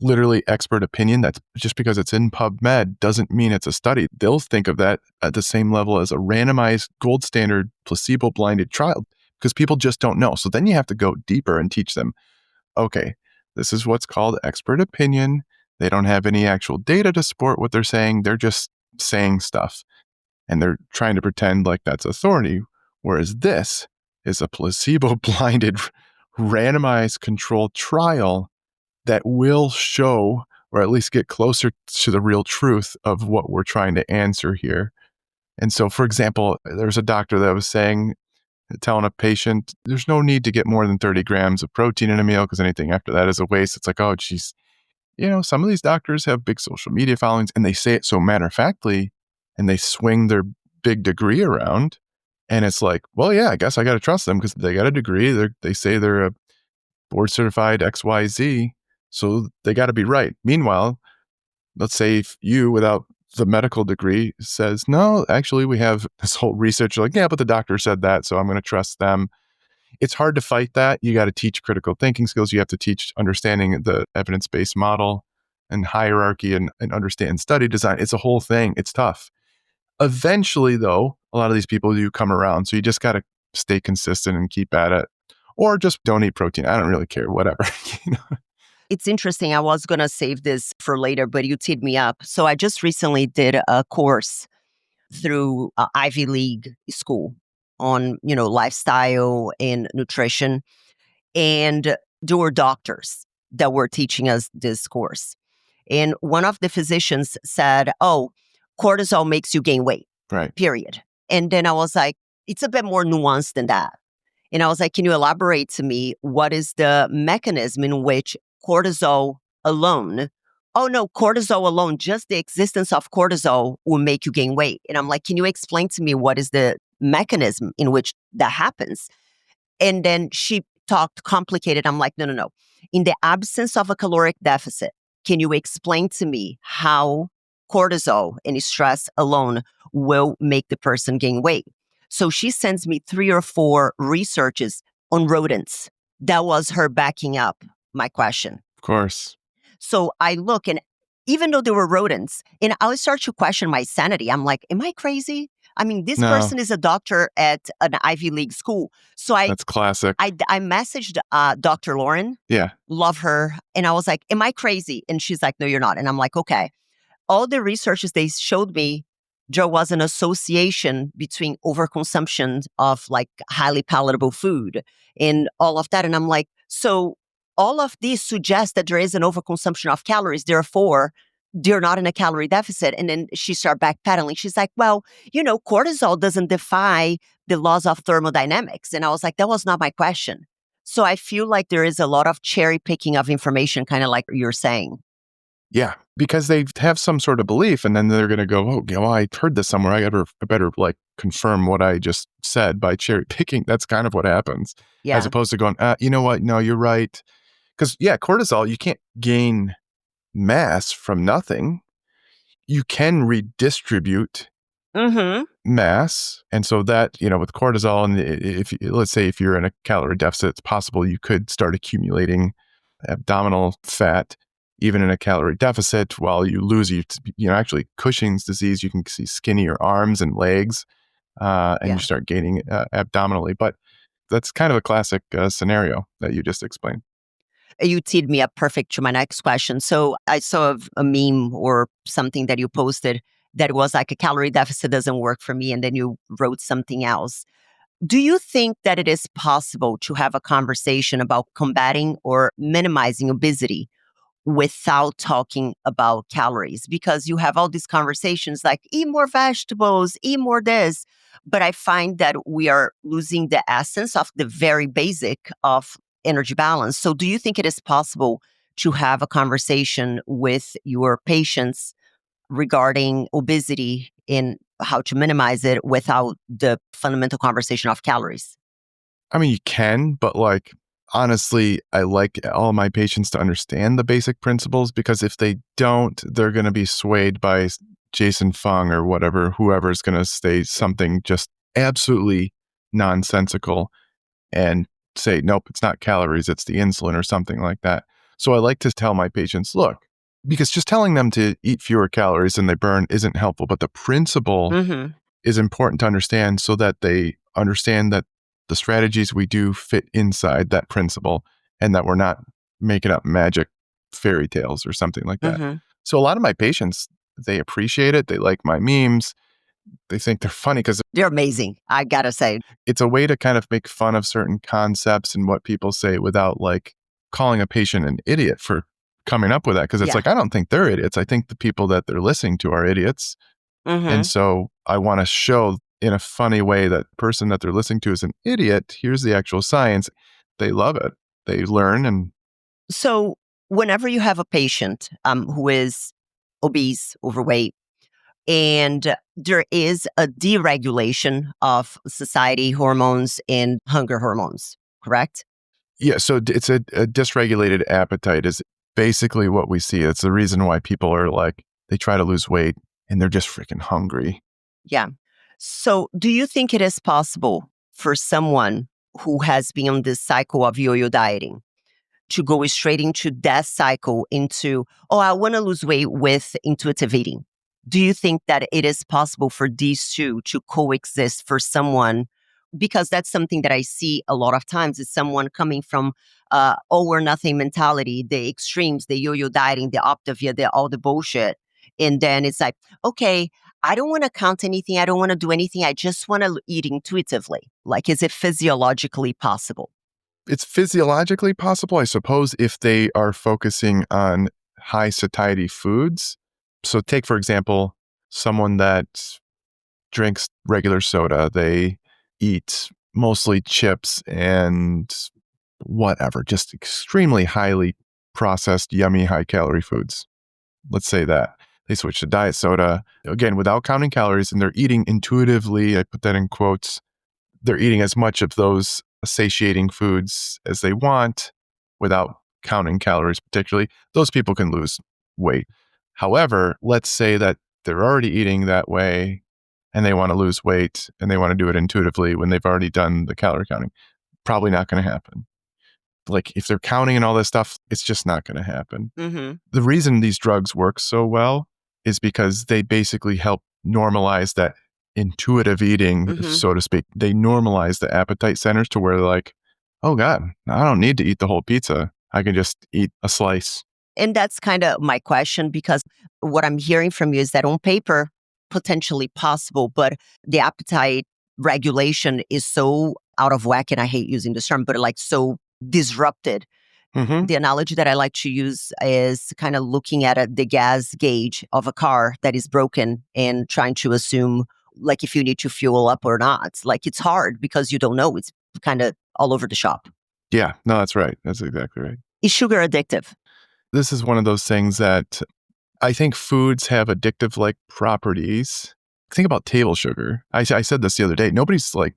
literally expert opinion. That's just because it's in PubMed doesn't mean it's a study. They'll think of that at the same level as a randomized gold standard placebo-blinded trial because people just don't know. So then you have to go deeper and teach them, okay, this is what's called expert opinion. They don't have any actual data to support what they're saying. They're just saying stuff and they're trying to pretend like that's authority. Whereas this is a placebo-blinded, randomized controlled trial that will show, or at least get closer to the real truth of what we're trying to answer here. And so, for example, there's a doctor that was telling a patient, there's no need to get more than 30 grams of protein in a meal because anything after that is a waste. It's like, oh, geez, some of these doctors have big social media followings and they say it so matter-of-factly and they swing their big degree around. And it's like, well, yeah, I guess I got to trust them because they got a degree. They say they're a board certified XYZ. So they got to be right. Meanwhile, let's say if you, without the medical degree, says, no, actually, we have this whole research. You're like, yeah, but the doctor said that, so I'm going to trust them. It's hard to fight that. You got to teach critical thinking skills. You have to teach understanding the evidence-based model and hierarchy and understand study design. It's a whole thing. It's tough. Eventually, though, a lot of these people do come around. So you just got to stay consistent and keep at it. Or just don't eat protein. I don't really care, whatever. It's interesting. I was going to save this for later, but you teed me up. So I just recently did a course through Ivy League school on, lifestyle and nutrition. And there were doctors that were teaching us this course. And one of the physicians said, oh, cortisol makes you gain weight, Right. period. And then I was like, it's a bit more nuanced than that. And I was like, can you elaborate to me what is the mechanism in which cortisol alone, oh no, cortisol alone, just the existence of cortisol will make you gain weight. And I'm like, can you explain to me what is the mechanism in which that happens? And then she talked complicated. I'm like, no. In the absence of a caloric deficit, can you explain to me how cortisol and stress alone will make the person gain weight? So she sends me 3 or 4 researches on rodents. That was her backing up my question. Of course. So I look, and even though they were rodents, and I would start to question my sanity. I'm like, am I crazy? I mean, this No. person is a doctor at an Ivy League school. So That's classic. I messaged Dr. Lauren. Yeah. Love her. And I was like, am I crazy? And she's like, no, you're not. And I'm like, okay. All the researches they showed me, there was an association between overconsumption of like highly palatable food and all of that. And I'm like, so all of these suggest that there is an overconsumption of calories. Therefore, they're not in a calorie deficit. And then she started backpedaling. She's like, well, cortisol doesn't defy the laws of thermodynamics. And I was like, that was not my question. So I feel like there is a lot of cherry picking of information, kind of like you're saying. Yeah, because they have some sort of belief, and then they're going to go, "Oh, I heard this somewhere. I better like confirm what I just said by cherry picking." That's kind of what happens, Yeah. as opposed to going, "You know what? No, you're right." Because cortisol, you can't gain mass from nothing. You can redistribute mass, and so that with cortisol, and if let's say if you're in a calorie deficit, it's possible you could start accumulating abdominal fat. Even in a calorie deficit, while you lose, actually Cushing's disease, you can see skinnier arms and legs, and you start gaining abdominally. But that's kind of a classic scenario that you just explained. You teed me up perfect to my next question. So I saw a meme or something that you posted that was like a calorie deficit doesn't work for me. And then you wrote something else. Do you think that it is possible to have a conversation about combating or minimizing obesity without talking about calories? Because you have all these conversations like eat more vegetables, eat more this. But I find that we are losing the essence of the very basic of energy balance. So do you think it is possible to have a conversation with your patients regarding obesity and how to minimize it without the fundamental conversation of calories? I mean, you can, but honestly, I like all my patients to understand the basic principles, because if they don't, they're going to be swayed by Jason Fung or whoever is going to say something just absolutely nonsensical and say, nope, it's not calories, it's the insulin or something like that. So I like to tell my patients, look, because just telling them to eat fewer calories than they burn isn't helpful, but the principle is important to understand, so that they understand that the strategies we do fit inside that principle, and that we're not making up magic fairy tales or something like that. So a lot of my patients, they appreciate it. They like my memes. They think they're funny because they're amazing, I gotta say. It's a way to kind of make fun of certain concepts and what people say without calling a patient an idiot for coming up with that. Because it's I don't think they're idiots. I think the people that they're listening to are idiots. And so I want to show in a funny way that person that they're listening to is an idiot. Here's the actual science. They love it. They learn. And so whenever you have a patient who is obese, overweight, and there is a deregulation of satiety hormones and hunger hormones, correct? Yeah, so it's a dysregulated appetite is basically what we see. It's the reason why people are like, they try to lose weight and they're just freaking hungry. Yeah. So, do you think it is possible for someone who has been on this cycle of yo-yo dieting to go straight into that cycle into, oh, I want to lose weight with intuitive eating? Do you think that it is possible for these two to coexist for someone? Because that's something that I see a lot of times is someone coming from all or nothing mentality, the extremes, the yo-yo dieting, the Optavia, all the bullshit. And then it's like, okay, I don't want to count anything. I don't want to do anything. I just want to eat intuitively. Like, is it physiologically possible? It's physiologically possible, I suppose, if they are focusing on high satiety foods. So take, for example, someone that drinks regular soda. They eat mostly chips and whatever, just extremely highly processed, yummy, high calorie foods. Let's say that. They switch to diet soda, again, without counting calories, and they're eating intuitively. I put that in quotes. They're eating as much of those satiating foods as they want without counting calories, particularly. Those people can lose weight. However, let's say that they're already eating that way and they want to lose weight and they want to do it intuitively when they've already done the calorie counting. Probably not going to happen. Like if they're counting and all this stuff, it's just not going to happen. Mm-hmm. The reason these drugs work so well is because they basically help normalize that intuitive eating, so to speak. They normalize the appetite centers to where they're like, oh God, I don't need to eat the whole pizza. I can just eat a slice. And that's kind of my question, because what I'm hearing from you is that on paper, potentially possible, but the appetite regulation is so out of whack, and I hate using this term, but like so disrupted. Mm-hmm. The analogy that I like to use is kind of looking at the gas gauge of a car that is broken and trying to assume like if you need to fuel up or not. Like it's hard because you don't know. It's kind of all over the shop. Yeah, no, that's right. That's exactly right. Is sugar addictive? This is one of those things that I think foods have addictive like properties. Think about table sugar. I said this the other day. Nobody's like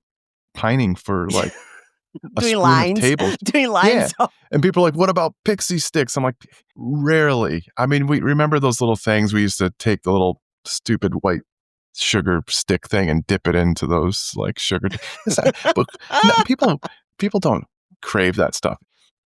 pining for like a doing spoon lines, of table. doing lines. Yeah. And people are like, what about pixie sticks? I'm like, rarely. I mean, we remember those little things. We used to take the little stupid white sugar stick thing and dip it into those like sugar. But no, people don't crave that stuff.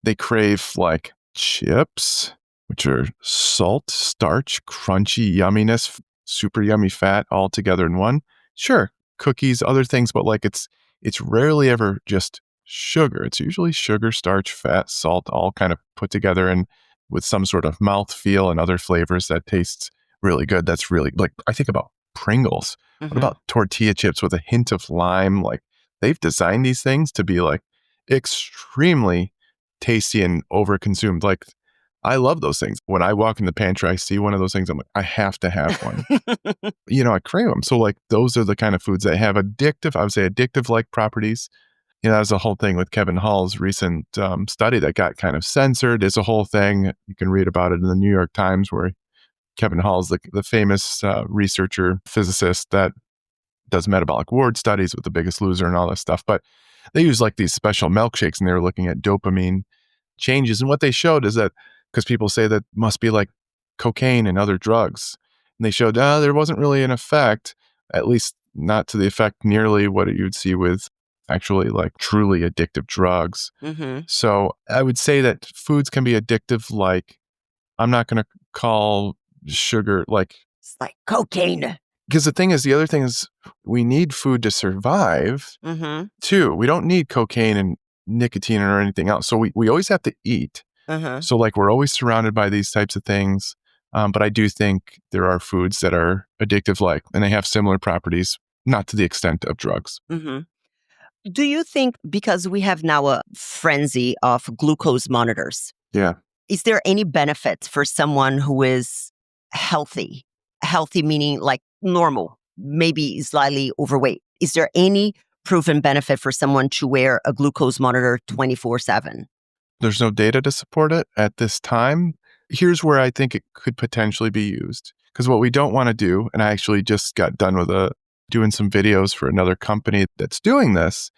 They crave like chips, which are salt, starch, crunchy yumminess, super yummy fat all together in one. Sure, cookies, other things, but like it's rarely ever just sugar. It's usually sugar, starch, fat, salt, all kind of put together and with some sort of mouthfeel and other flavors that tastes really good. That's really like, I think about Pringles. What about tortilla chips with a hint of lime? Like they've designed these things to be like extremely tasty and overconsumed. Like I love those things. When I walk in the pantry, I see one of those things. I'm like, I have to have one. I crave them. So like those are the kind of foods that have I would say addictive like properties. That was the whole thing with Kevin Hall's recent study that got kind of censored. There's a whole thing. You can read about it in the New York Times where Kevin Hall's the famous researcher, physicist that does metabolic ward studies with The Biggest Loser and all this stuff. But they use like these special milkshakes and they were looking at dopamine changes. And what they showed is that, because people say that must be like cocaine and other drugs. And they showed there wasn't really an effect, at least not to the effect nearly what you'd see with actually like truly addictive drugs. So I would say that foods can be addictive. Like I'm not going to call sugar like It's like cocaine. Because the other thing is we need food to survive too. We don't need cocaine and nicotine or anything else. So we always have to eat. So like we're always surrounded by these types of things. But I do think there are foods that are addictive like, and they have similar properties, not to the extent of drugs. Do you think, because we have now a frenzy of glucose monitors, Yeah. is there any benefit for someone who is healthy? Healthy meaning like normal, maybe slightly overweight. Is there any proven benefit for someone to wear a glucose monitor 24/7? There's no data to support it at this time. Here's where I think it could potentially be used. Because what we don't want to do, and I actually just got done with doing some videos for another company that's doing this.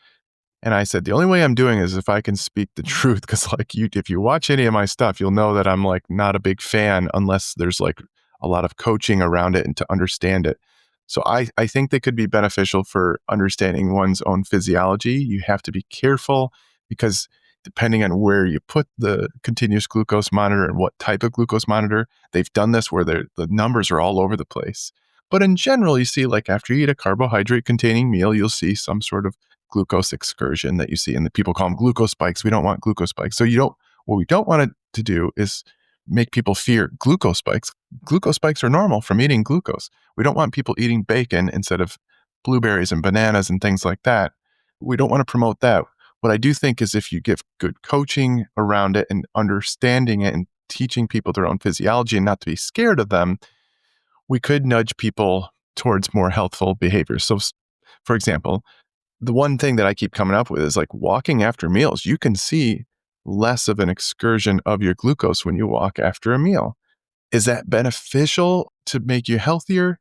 And I said, the only way I'm doing is if I can speak the truth. Because if you watch any of my stuff, you'll know that I'm like not a big fan unless there's like a lot of coaching around it and to understand it. So I think they could be beneficial for understanding one's own physiology. You have to be careful because depending on where you put the continuous glucose monitor and what type of glucose monitor, they've done this where the numbers are all over the place. But in general, you see like after you eat a carbohydrate containing meal, you'll see some sort of glucose excursion that you see, and the people call them glucose spikes. We don't want glucose spikes. So what we don't want it to do is make people fear glucose spikes. Glucose spikes are normal from eating glucose. We don't want people eating bacon instead of blueberries and bananas and things like that. We don't want to promote that. What I do think is if you give good coaching around it and understanding it and teaching people their own physiology and not to be scared of them, we could nudge people towards more healthful behaviors. So, for example, the one thing that I keep coming up with is like walking after meals. You can see less of an excursion of your glucose when you walk after a meal. Is that beneficial to make you healthier?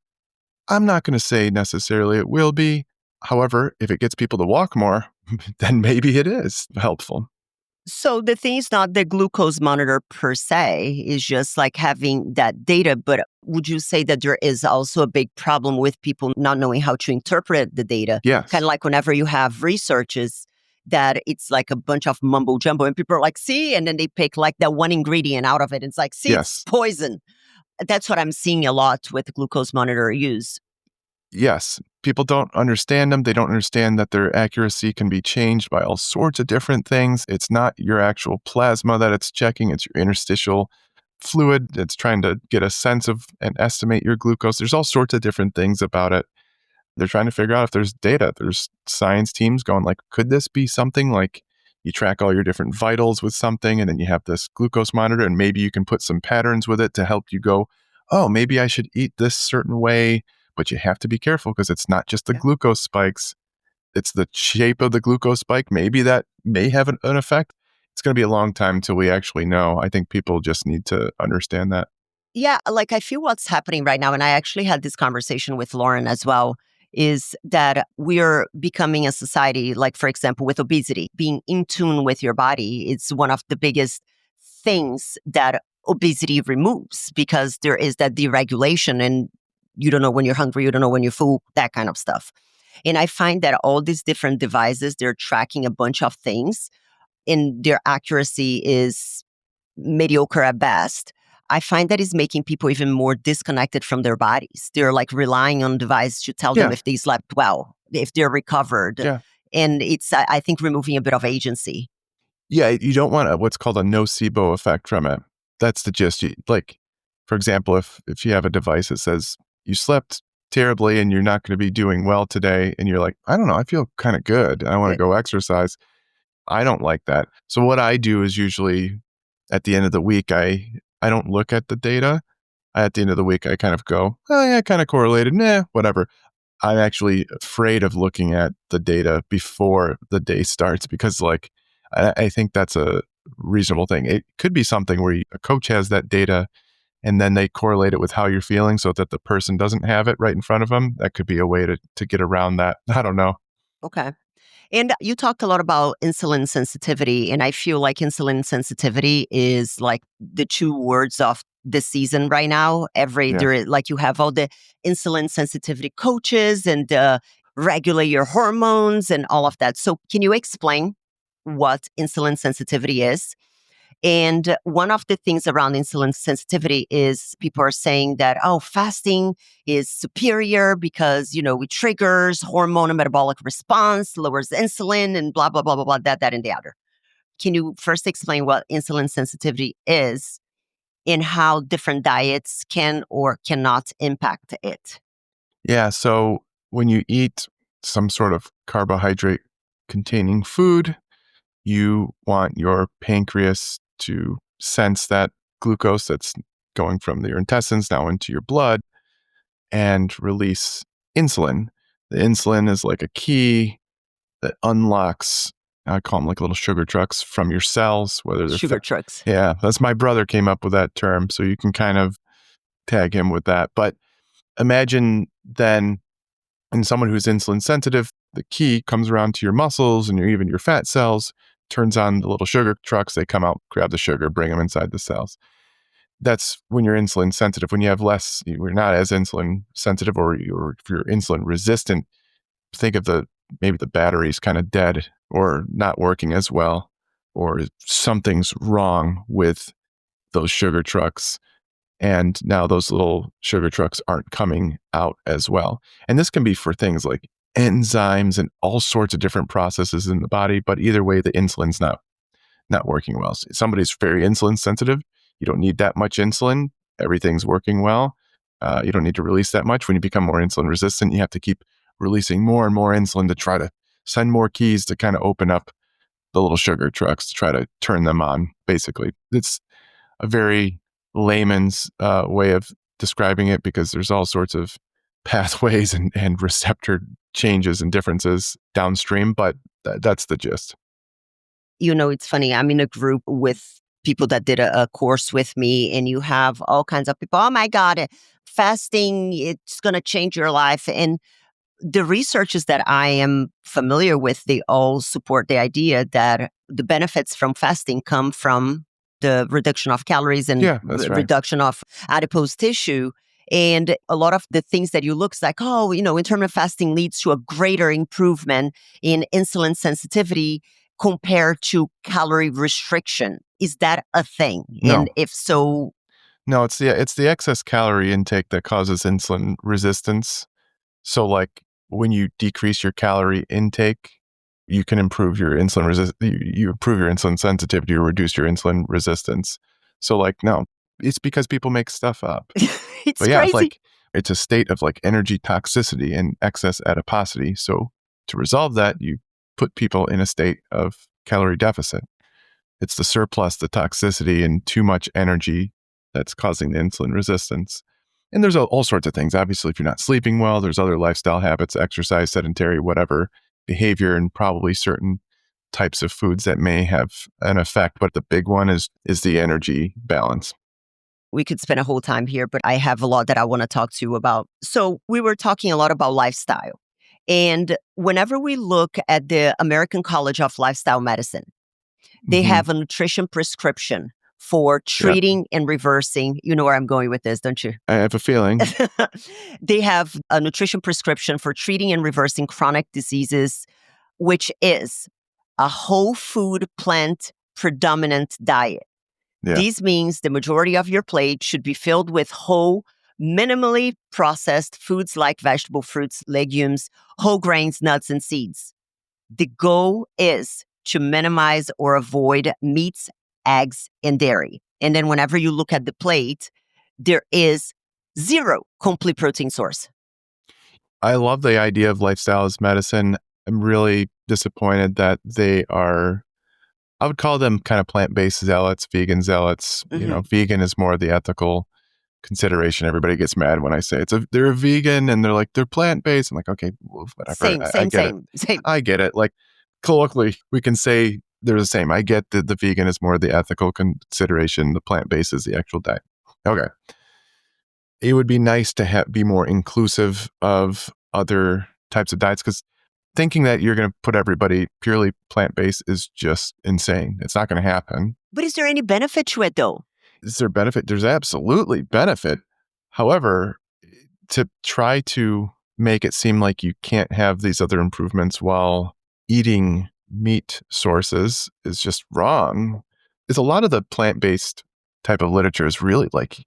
I'm not going to say necessarily it will be. However, if it gets people to walk more, then maybe it is helpful. So the thing is not the glucose monitor per se, is just like having that data. But would you say that there is also a big problem with people not knowing how to interpret the data? Yes. Kind of like whenever you have researches that it's like a bunch of mumbo jumbo and people are like, see, and then they pick like that one ingredient out of it. It's like, see, Yes. it's poison. That's what I'm seeing a lot with glucose monitor use. Yes. People don't understand them. They don't understand that their accuracy can be changed by all sorts of different things. It's not your actual plasma that it's checking. It's your interstitial fluid. It's trying to get a sense of and estimate your glucose. There's all sorts of different things about it. They're trying to figure out if there's data. There's science teams going like, could this be something like you track all your different vitals with something and then you have this glucose monitor and maybe you can put some patterns with it to help you go, oh, maybe I should eat this certain way. But you have to be careful because it's not just the glucose spikes. It's the shape of the glucose spike. Maybe that may have an effect. It's going to be a long time until we actually know. I think people just need to understand that. Yeah, like I feel what's happening right now, and I actually had this conversation with Lauren as well, is that we're becoming a society, like, for example, with obesity, being in tune with your body. It's one of the biggest things that obesity removes because there is that deregulation and you don't know when you're hungry, you don't know when you're full, that kind of stuff. And I find that all these different devices, they're tracking a bunch of things and their accuracy is mediocre at best. I find that is making people even more disconnected from their bodies. They're like relying on device to tell them if they slept well, if they're recovered. Yeah. And it's, I think, removing a bit of agency. Yeah. You don't want what's called a nocebo effect from it. That's the gist. Like, for example, if you have a device that says you slept terribly and you're not going to be doing well today, and you're like, I don't know, I feel kind of good. I want to go exercise. I don't like that. So what I do is usually at the end of the week, I don't look at the data. At the end of the week, I kind of go, oh yeah, kind of correlated. Nah, whatever. I'm actually afraid of looking at the data before the day starts because like, I think that's a reasonable thing. It could be something where a coach has that data and then they correlate it with how you're feeling so that the person doesn't have it right in front of them. That could be a way to get around that. I don't know. Okay. And you talked a lot about insulin sensitivity, and I feel like insulin sensitivity is like the two words of the season right now. Like you have all the insulin sensitivity coaches and regulate your hormones and all of that. So can you explain what insulin sensitivity is? And one of the things around insulin sensitivity is people are saying that, oh, fasting is superior because, it triggers hormone and metabolic response, lowers insulin and blah, blah, blah, blah, blah, that, and the other. Can you first explain what insulin sensitivity is and how different diets can or cannot impact it? Yeah. So when you eat some sort of carbohydrate containing food, you want your pancreas to sense that glucose that's going from your intestines now into your blood and release insulin. The insulin is like a key that unlocks I call them like little sugar trucks from your cells, whether they're Sugar trucks. Yeah, that's my brother came up with that term, so you can kind of tag him with that. But imagine then in someone who's insulin sensitive, the key comes around to your muscles and even your fat cells, turns on the little sugar trucks. They come out, grab the sugar, bring them inside the cells. That's when you're insulin sensitive. When you have less, you're not as insulin sensitive, or if you're insulin resistant, think of maybe the battery's kind of dead or not working as well, or something's wrong with those sugar trucks. And now those little sugar trucks aren't coming out as well. And this can be for things like enzymes and all sorts of different processes in the body. But either way, the insulin's not working well. So somebody's very insulin sensitive. You don't need that much insulin. Everything's working well. You don't need to release that much. When you become more insulin resistant, you have to keep releasing more and more insulin to try to send more keys to kind of open up the little sugar trucks to try to turn them on, basically. It's a very layman's way of describing it, because there's all sorts of pathways and receptor changes and differences downstream, but that's the gist. It's funny. I'm in a group with people that did a course with me, and you have all kinds of people. Oh my God, fasting, it's going to change your life. And the researchers that I am familiar with, they all support the idea that the benefits from fasting come from the reduction of calories and That's right. reduction of adipose tissue. And a lot of the things that you look like, intermittent fasting leads to a greater improvement in insulin sensitivity compared to calorie restriction. Is that a thing? No. And if so, no, it's the excess calorie intake that causes insulin resistance. So like when you decrease your calorie intake, you can improve your insulin you improve your insulin sensitivity or reduce your insulin resistance. So like, no, it's because people make stuff up. it's But yeah, crazy. it's a state of like energy toxicity and excess adiposity. So to resolve that, you put people in a state of calorie deficit. It's the surplus, the toxicity, and too much energy that's causing the insulin resistance. And there's all sorts of things. Obviously, if you're not sleeping well, there's other lifestyle habits, exercise, sedentary, whatever, behavior, and probably certain types of foods that may have an effect. But the big one is the energy balance. We could spend a whole time here, but I have a lot that I want to talk to you about. So we were talking a lot about lifestyle. And whenever we look at the American College of Lifestyle Medicine, they have a nutrition prescription for treating and reversing. You know where I'm going with this, don't you? I have a feeling. They have a nutrition prescription for treating and reversing chronic diseases, which is a whole food plant predominant diet. Yeah. This means the majority of your plate should be filled with whole, minimally processed foods like vegetable, fruits, legumes, whole grains, nuts, and seeds. The goal is to minimize or avoid meats, eggs, and dairy. And then whenever you look at the plate, there is zero complete protein source. I love the idea of lifestyle as medicine. I'm really disappointed that they are, I would call them kind of plant-based zealots, vegan zealots. Vegan is more the ethical consideration. Everybody gets mad when I say they're a vegan and they're like, they're plant-based. I'm like, okay, whatever. Same. I get it. Like colloquially, we can say they're the same. I get that the vegan is more the ethical consideration. The plant-based is the actual diet. Okay. It would be nice to be more inclusive of other types of diets, because thinking that you're going to put everybody purely plant-based is just insane. It's not going to happen. But is there any benefit to it, though? Is there benefit? There's absolutely benefit. However, to try to make it seem like you can't have these other improvements while eating meat sources is just wrong. It's a lot of the plant-based type of literature is really like,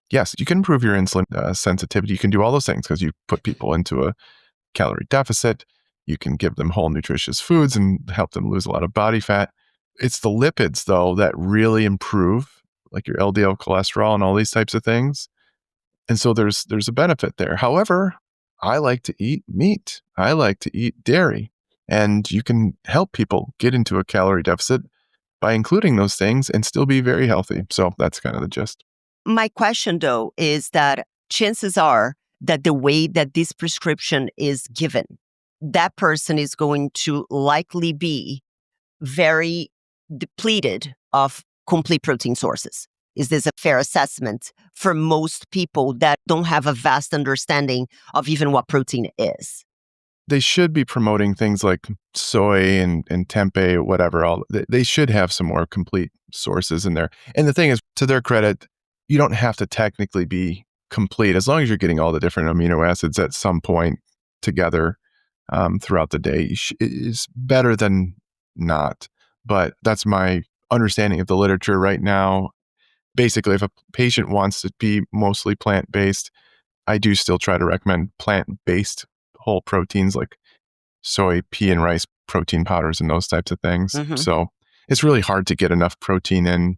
yes, you can improve your insulin sensitivity. You can do all those things because you put people into a calorie deficit. You can give them whole nutritious foods and help them lose a lot of body fat. It's the lipids, though, that really improve, like your LDL cholesterol and all these types of things. And so there's a benefit there. However, I like to eat meat. I like to eat dairy. And you can help people get into a calorie deficit by including those things and still be very healthy. So that's kind of the gist. My question, though, is that chances are that the way that this prescription is given, that person is going to likely be very depleted of complete protein sources. Is this a fair assessment for most people that don't have a vast understanding of even what protein is? They should be promoting things like soy and tempeh, whatever. They should have some more complete sources in there. And the thing is, to their credit, you don't have to technically be complete as long as you're getting all the different amino acids at some point together throughout the day. Is better than not. But that's my understanding of the literature right now. Basically, if a patient wants to be mostly plant-based, I do still try to recommend plant-based whole proteins like soy, pea, and rice protein powders and those types of things. Mm-hmm. So it's really hard to get enough protein in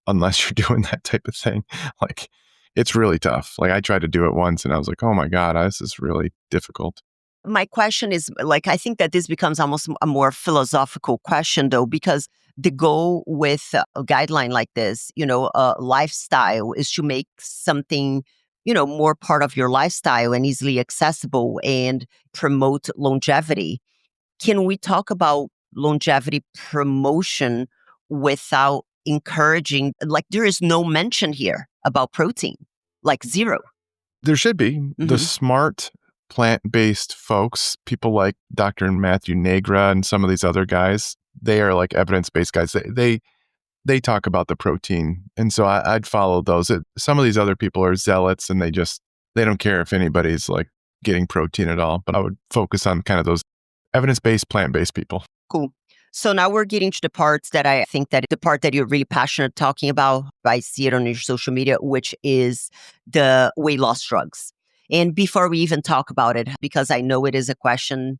unless you're doing that type of thing. Like, it's really tough. Like, I tried to do it once and I was like, oh my God, this is really difficult. My question is, like, I think that this becomes almost a more philosophical question, though, because the goal with a guideline like this, a lifestyle, is to make something, more part of your lifestyle and easily accessible and promote longevity. Can we talk about longevity promotion without encouraging, like, there is no mention here about protein, like zero. There should be. The Mm-hmm. smart plant-based folks, people like Dr. Matthew Negra and some of these other guys, they are like evidence-based guys. They talk about the protein. And so I'd follow those. Some of these other people are zealots and they don't care if anybody's like getting protein at all. But I would focus on kind of those evidence-based, plant-based people. Cool. So now we're getting to the parts that I think that the part that you're really passionate talking about. I see it on your social media, which is the weight loss drugs. And before we even talk about it, because I know it is a question,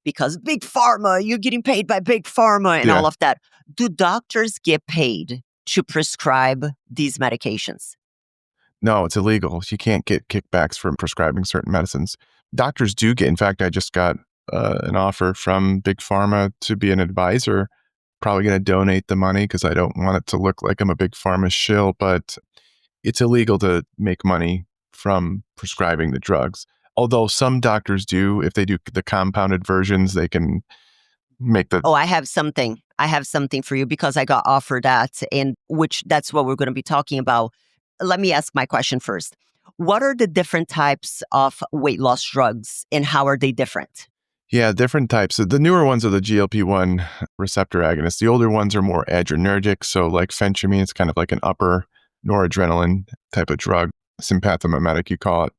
because big pharma, you're getting paid by big pharma and all of that. Do doctors get paid to prescribe these medications? No, it's illegal. You can't get kickbacks from prescribing certain medicines. Doctors do get, in fact, I just got an offer from Big Pharma to be an advisor. Probably going to donate the money because I don't want it to look like I'm a Big Pharma shill, but it's illegal to make money from prescribing the drugs. Although some doctors do, if they do the compounded versions, they can make the... Oh, I have something for you because I got offered that, and which that's what we're going to be talking about. Let me ask my question first. What are the different types of weight loss drugs and how are they different? Yeah, different types. The newer ones are the GLP-1 receptor agonists. The older ones are more adrenergic. So like phentermine, it's kind of like an upper noradrenaline type of drug, sympathomimetic, you call it.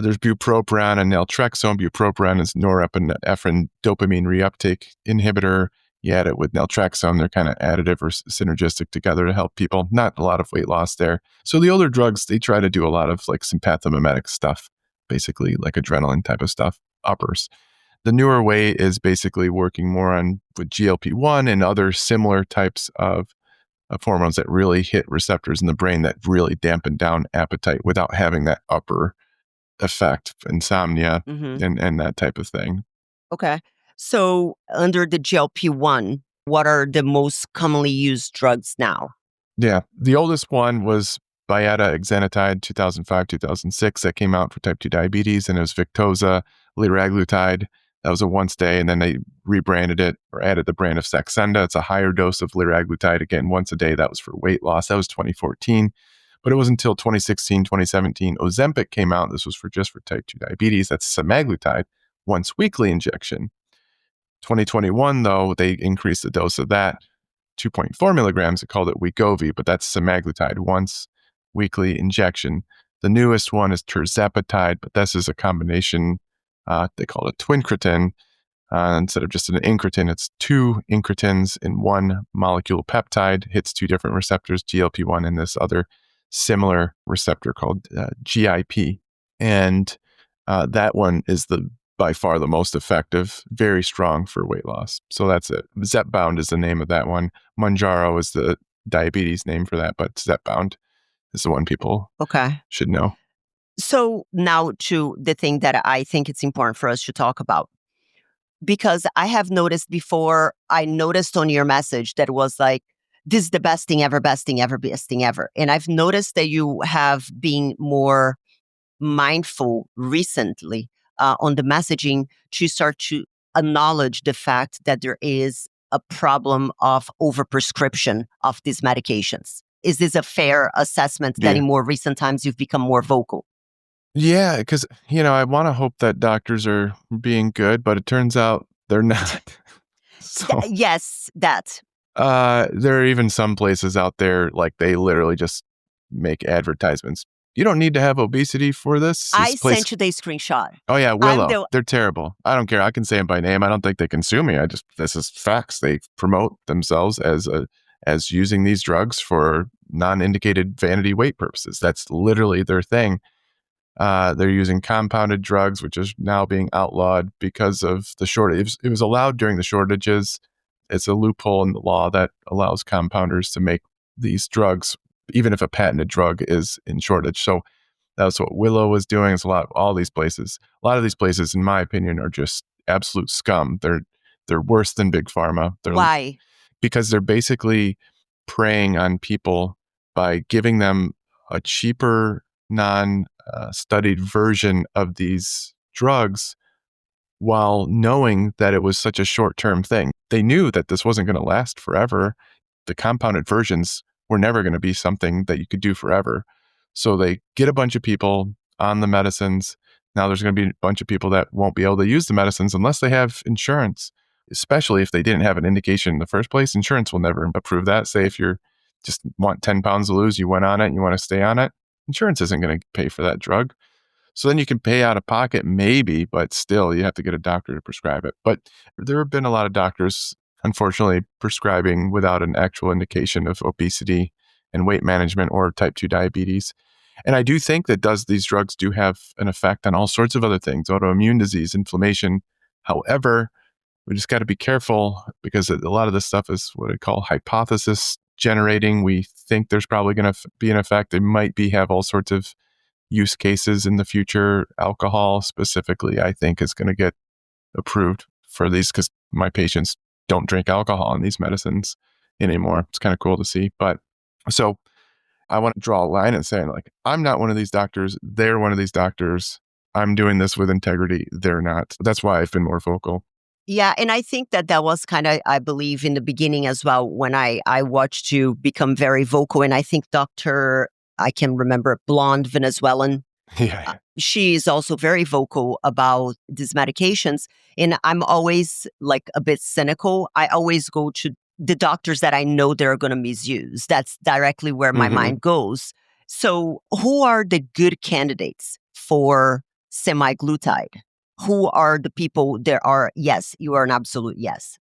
There's bupropion and naltrexone. Bupropion is norepinephrine dopamine reuptake inhibitor. You add it with naltrexone. They're kind of additive or synergistic together to help people. Not a lot of weight loss there. So the older drugs, they try to do a lot of like sympathomimetic stuff, basically like adrenaline type of stuff, uppers. The newer way is basically working more on with GLP-1 and other similar types of hormones that really hit receptors in the brain that really dampen down appetite without having that upper effect, insomnia, and that type of thing. Okay. So under the GLP-1, what are the most commonly used drugs now? Yeah. The oldest one was Byetta exenatide, 2005, 2006. That came out for type 2 diabetes, and it was Victoza, liraglutide. That was a once day, and then they rebranded it or added the brand of Saxenda. It's a higher dose of liraglutide, again, once a day. That was for weight loss. That was 2014. But it was until 2016, 2017, Ozempic came out. This was just for type 2 diabetes. That's semaglutide, once weekly injection. 2021, though, they increased the dose of that, 2.4 milligrams. They called it Wegovy, but that's semaglutide, once weekly injection. The newest one is tirzepatide, but this is a combination. They call it twincretin. Instead of just an incretin, it's two incretins in one molecule peptide, hits two different receptors, GLP-1 and this other similar receptor called GIP. And that one is by far the most effective, very strong for weight loss. So that's it. Zepbound is the name of that one. Mounjaro is the diabetes name for that, but Zepbound is the one people should know. So now to the thing that I think it's important for us to talk about. Because I have noticed before, I noticed on your message that it was like, this is the best thing ever, best thing ever, best thing ever. And I've noticed that you have been more mindful recently on the messaging to start to acknowledge the fact that there is a problem of overprescription of these medications. Is this a fair assessment that in more recent times you've become more vocal? Yeah, because, I want to hope that doctors are being good, but it turns out they're not. So, Yes, that. there are even some places out there, like they literally just make advertisements. You don't need to have obesity for this. I This place. sent you the screenshot. Oh yeah, I'm Willow. the They're terrible. I don't care. I can say them by name. I don't think they can sue me. This is facts. They promote themselves as using these drugs for non-indicated vanity weight purposes. That's literally their thing. They're using compounded drugs, which is now being outlawed because of the shortage. It was allowed during the shortages. It's a loophole in the law that allows compounders to make these drugs, even if a patented drug is in shortage. So that's what Willow was doing. It's all these places. A lot of these places, in my opinion, are just absolute scum. They're worse than big pharma. Why? Because they're basically preying on people by giving them a cheaper, non-studied version of these drugs while knowing that it was such a short-term thing. They knew that this wasn't going to last forever. The compounded versions were never going to be something that you could do forever. So they get a bunch of people on the medicines. Now there's going to be a bunch of people that won't be able to use the medicines unless they have insurance, especially if they didn't have an indication in the first place. Insurance will never approve that. Say if you're just want 10 pounds to lose, you went on it and you want to stay on it, insurance isn't going to pay for that drug. So then you can pay out of pocket maybe, but still you have to get a doctor to prescribe it. But there have been a lot of doctors, unfortunately, prescribing without an actual indication of obesity and weight management or type 2 diabetes. And I do think that these drugs do have an effect on all sorts of other things, autoimmune disease, inflammation. However, we just got to be careful because a lot of this stuff is what I call hypothesis generating. We think there's probably going to be an effect. It might have all sorts of use cases in the future. Alcohol specifically, I think, is going to get approved for these because my patients don't drink alcohol in these medicines anymore. It's kind of cool to see. But so I want to draw a line and say, like, I'm not one of these doctors. They're one of these doctors. I'm doing this with integrity. They're not. That's why I've been more vocal. Yeah, and I think that was kind of, I believe, in the beginning as well, when I watched you become very vocal. And I think I can remember, blonde Venezuelan. Yeah. She is also very vocal about these medications. And I'm always like a bit cynical. I always go to the doctors that I know they're going to misuse. That's directly where my mind goes. So who are the good candidates for semi-glutide? Who are the people there are? Yes, you are an absolute yes.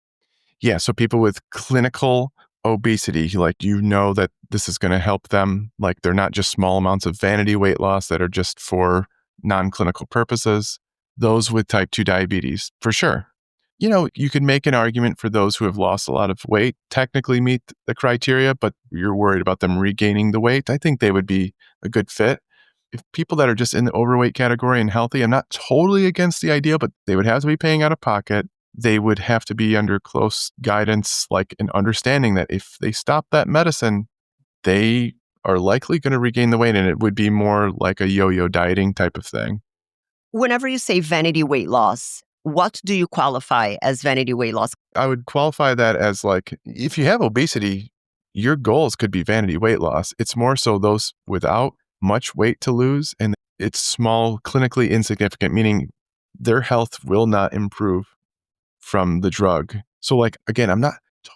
Yeah. So people with clinical obesity, like, that this is going to help them. Like, they're not just small amounts of vanity weight loss that are just for non-clinical purposes. Those with type 2 diabetes, for sure. You can make an argument for those who have lost a lot of weight, technically meet the criteria, but you're worried about them regaining the weight. I think they would be a good fit. If people that are just in the overweight category and healthy, I'm not totally against the idea, but they would have to be paying out of pocket. They would have to be under close guidance, like an understanding that if they stop that medicine, they are likely going to regain the weight, and it would be more like a yo-yo dieting type of thing. Whenever you say vanity weight loss, what do you qualify as vanity weight loss? I would qualify that as, like, if you have obesity, your goals could be vanity weight loss. It's more so those without much weight to lose, and it's small, clinically insignificant, meaning their health will not improve from the drug. So, like, again, I'm not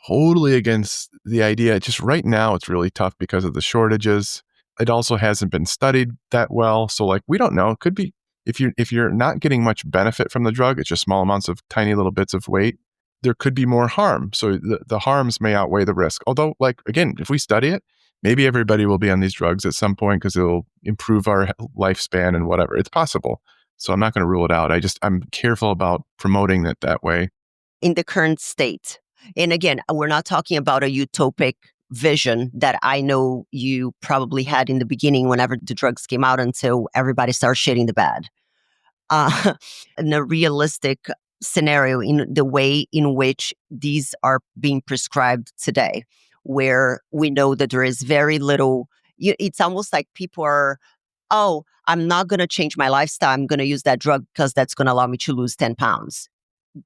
totally against the idea. Just right now, it's really tough because of the shortages. It also hasn't been studied that well. So, like, we don't know. It could be if you're not getting much benefit from the drug, it's just small amounts of tiny little bits of weight, there could be more harm. So the harms may outweigh the risk. Although, like, again, if we study it, maybe everybody will be on these drugs at some point because it'll improve our lifespan and whatever. It's possible. So I'm not going to rule it out. I'm careful about promoting it that way. In the current state. And again, we're not talking about a utopic vision that I know you probably had in the beginning whenever the drugs came out until everybody started shitting the bed. In a realistic scenario, in the way in which these are being prescribed today, where we know that there is very little, it's almost like people are, oh, I'm not going to change my lifestyle. I'm going to use that drug because that's going to allow me to lose 10 pounds.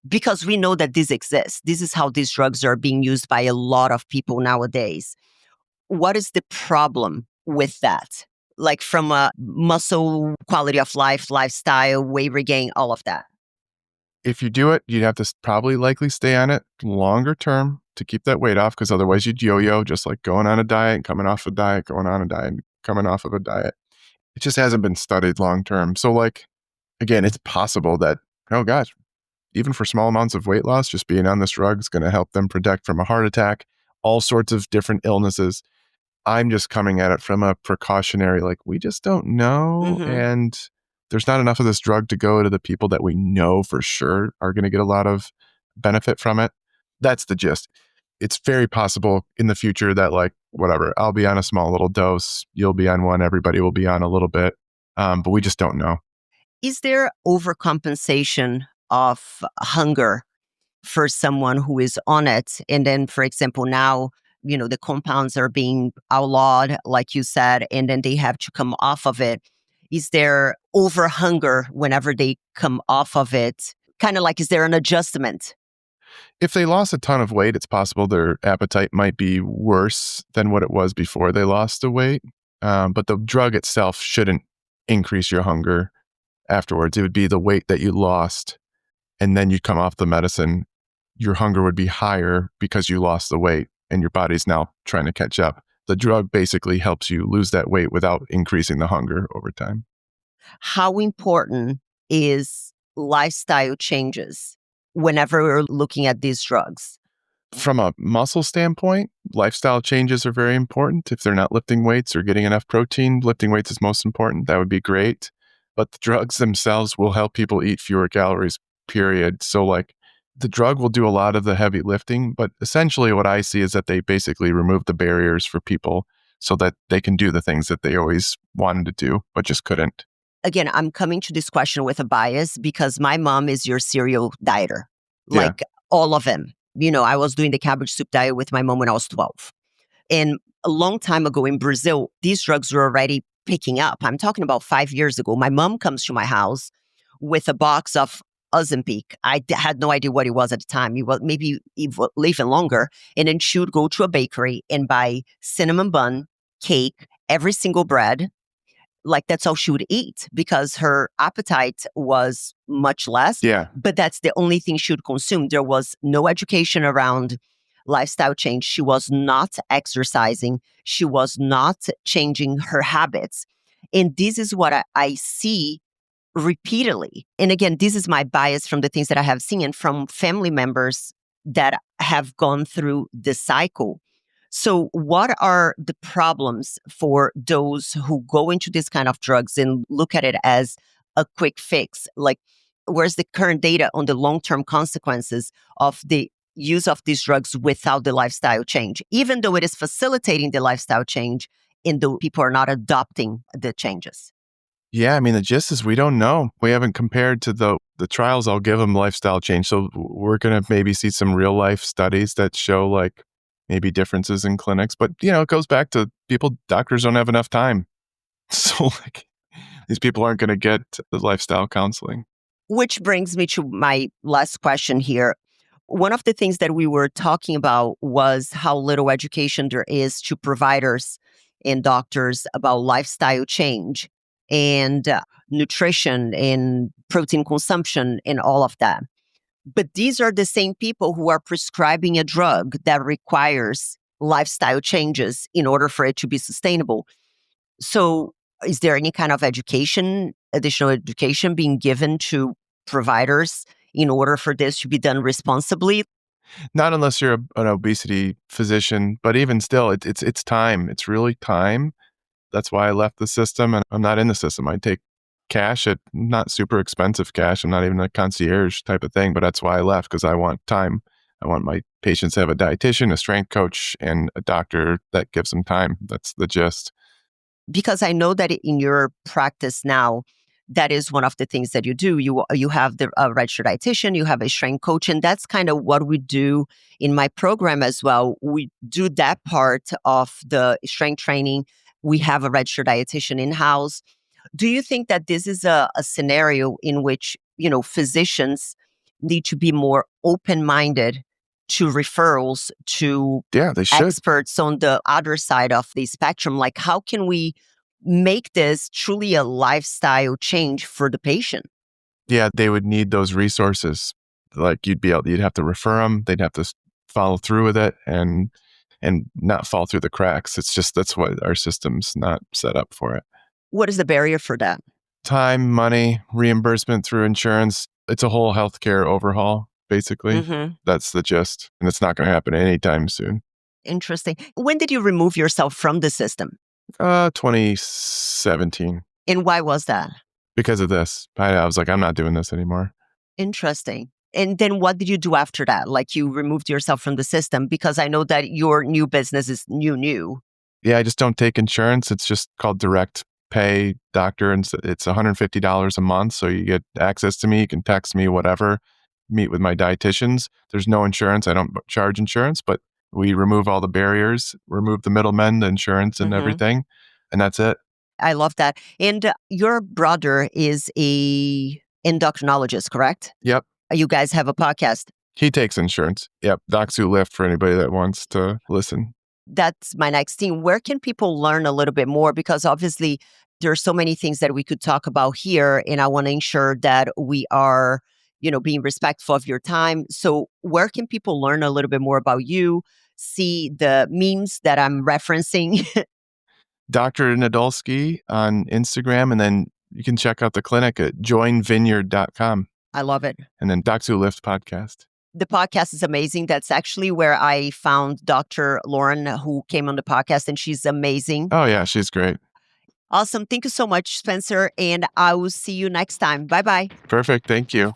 because we know that this exists. This is how these drugs are being used by a lot of people nowadays. What is the problem with that? Like from a muscle, quality of life, lifestyle, weight regain, all of that. If you do it, you'd have to probably likely stay on it longer term to keep that weight off, because otherwise you'd yo-yo, just like going on a diet and coming off a diet, going on a diet and coming off of a diet. It just hasn't been studied long term. So like, again, it's possible that, oh gosh, even for small amounts of weight loss, just being on this drug is going to help them protect from a heart attack, all sorts of different illnesses. I'm just coming at it from a precautionary, like, we just don't know. And there's not enough of this drug to go to the people that we know for sure are going to get a lot of benefit from it. That's the gist. It's very possible in the future that, like, whatever, I'll be on a small little dose, you'll be on one, everybody will be on a little bit. But we just don't know. Is there overcompensation of hunger for someone who is on it? And then, for example, now, the compounds are being outlawed, like you said, and then they have to come off of it. Is there over hunger whenever they come off of it? Kind of like, is there an adjustment? If they lost a ton of weight, it's possible their appetite might be worse than what it was before they lost the weight. But the drug itself shouldn't increase your hunger afterwards. It would be the weight that you lost, and then you'd come off the medicine. Your hunger would be higher because you lost the weight and your body's now trying to catch up. The drug basically helps you lose that weight without increasing the hunger over time. How important is lifestyle changes whenever we're looking at these drugs? From a muscle standpoint, lifestyle changes are very important. If they're not lifting weights or getting enough protein, lifting weights is most important. That would be great. But the drugs themselves will help people eat fewer calories, period. So like, the drug will do a lot of the heavy lifting, but essentially what I see is that they basically remove the barriers for people so that they can do the things that they always wanted to do, but just couldn't. Again, I'm coming to this question with a bias because my mom is your serial dieter, Yeah. like all of them. I was doing the cabbage soup diet with my mom when I was 12. And a long time ago in Brazil, these drugs were already picking up. I'm talking about 5 years ago. My mom comes to my house with a box of Ozempic. I had no idea what it was at the time. It was maybe even longer. And then she would go to a bakery and buy cinnamon bun, cake, every single bread. Like that's all she would eat because her appetite was much less. Yeah. But that's the only thing she would consume. There was no education around lifestyle change. She was not exercising. She was not changing her habits. And this is what I see repeatedly. And again, this is my bias from the things that I have seen and from family members that have gone through the cycle. So what are the problems for those who go into this kind of drugs and look at it as a quick fix? Like, where's the current data on the long-term consequences of the use of these drugs without the lifestyle change, even though it is facilitating the lifestyle change and though people are not adopting the changes? Yeah, I mean, the gist is we don't know. We haven't compared to the trials. I'll give them lifestyle change. So we're going to maybe see some real life studies that show like maybe differences in clinics. But, it goes back to doctors don't have enough time. So like these people aren't going to get the lifestyle counseling. Which brings me to my last question here. One of the things that we were talking about was how little education there is to providers and doctors about lifestyle change and nutrition and protein consumption and all of that. But these are the same people who are prescribing a drug that requires lifestyle changes in order for it to be sustainable. So is there any kind of additional education being given to providers in order for this to be done responsibly? Not unless you're an obesity physician, but even still, it's time. It's really time. That's why I left the system, and I'm not in the system. I take cash at not super expensive cash. I'm not even a concierge type of thing, but that's why I left, because I want time. I want my patients to have a dietitian, a strength coach, and a doctor that gives them time. That's the gist. Because I know that in your practice now, that is one of the things that you do. You have the registered dietitian, you have a strength coach, and that's kind of what we do in my program as well. We do that part of the strength training. We have a registered dietitian in-house. Do you think that this is a scenario in which, physicians need to be more open-minded to referrals to they should. experts on the other side of the spectrum. Like, how can we make this truly a lifestyle change for the patient? Yeah, they would need those resources. Like you'd have to refer them. They'd have to follow through with it and not fall through the cracks. It's just, that's what our system's not set up for it. What is the barrier for that? Time, money, reimbursement through insurance. It's a whole healthcare overhaul, basically. That's the gist. And it's not going to happen anytime soon. Interesting. When did you remove yourself from the system? 2017. And why was that? Because of this. I was like, I'm not doing this anymore. Interesting. And then what did you do after that? Like, you removed yourself from the system, because I know that your new business is new. Yeah, I just don't take insurance. It's just called direct pay doctor, and it's $150 a month. So you get access to me. You can text me, whatever, meet with my dietitians. There's no insurance. I don't charge insurance, but we remove all the barriers, remove the middlemen, the insurance and everything. And that's it. I love that. And your brother is a endocrinologist, correct? Yep. You guys have a podcast. He takes insurance. Yep. Docs Who Lift for anybody that wants to listen. That's my next thing. Where can people learn a little bit more? Because obviously there are so many things that we could talk about here, and I want to ensure that we are, being respectful of your time. So where can people learn a little bit more about you, see the memes that I'm referencing? Dr. Nadolsky on Instagram, and then you can check out the clinic at joinvineyard.com. I love it. And then Docs Who Lift podcast. The podcast is amazing. That's actually where I found Dr. Lauren, who came on the podcast, and she's amazing. Oh, yeah, she's great. Awesome. Thank you so much, Spencer. And I will see you next time. Bye-bye. Perfect. Thank you.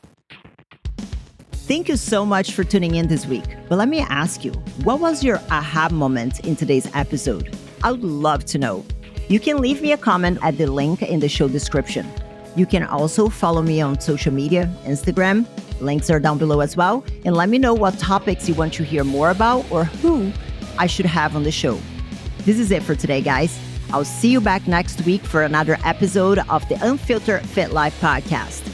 Thank you so much for tuning in this week. But let me ask you, what was your aha moment in today's episode? I would love to know. You can leave me a comment at the link in the show description. You can also follow me on social media, Instagram. Links are down below as well. And let me know what topics you want to hear more about or who I should have on the show. This is it for today, guys. I'll see you back next week for another episode of the Unfiltered Fit Life podcast.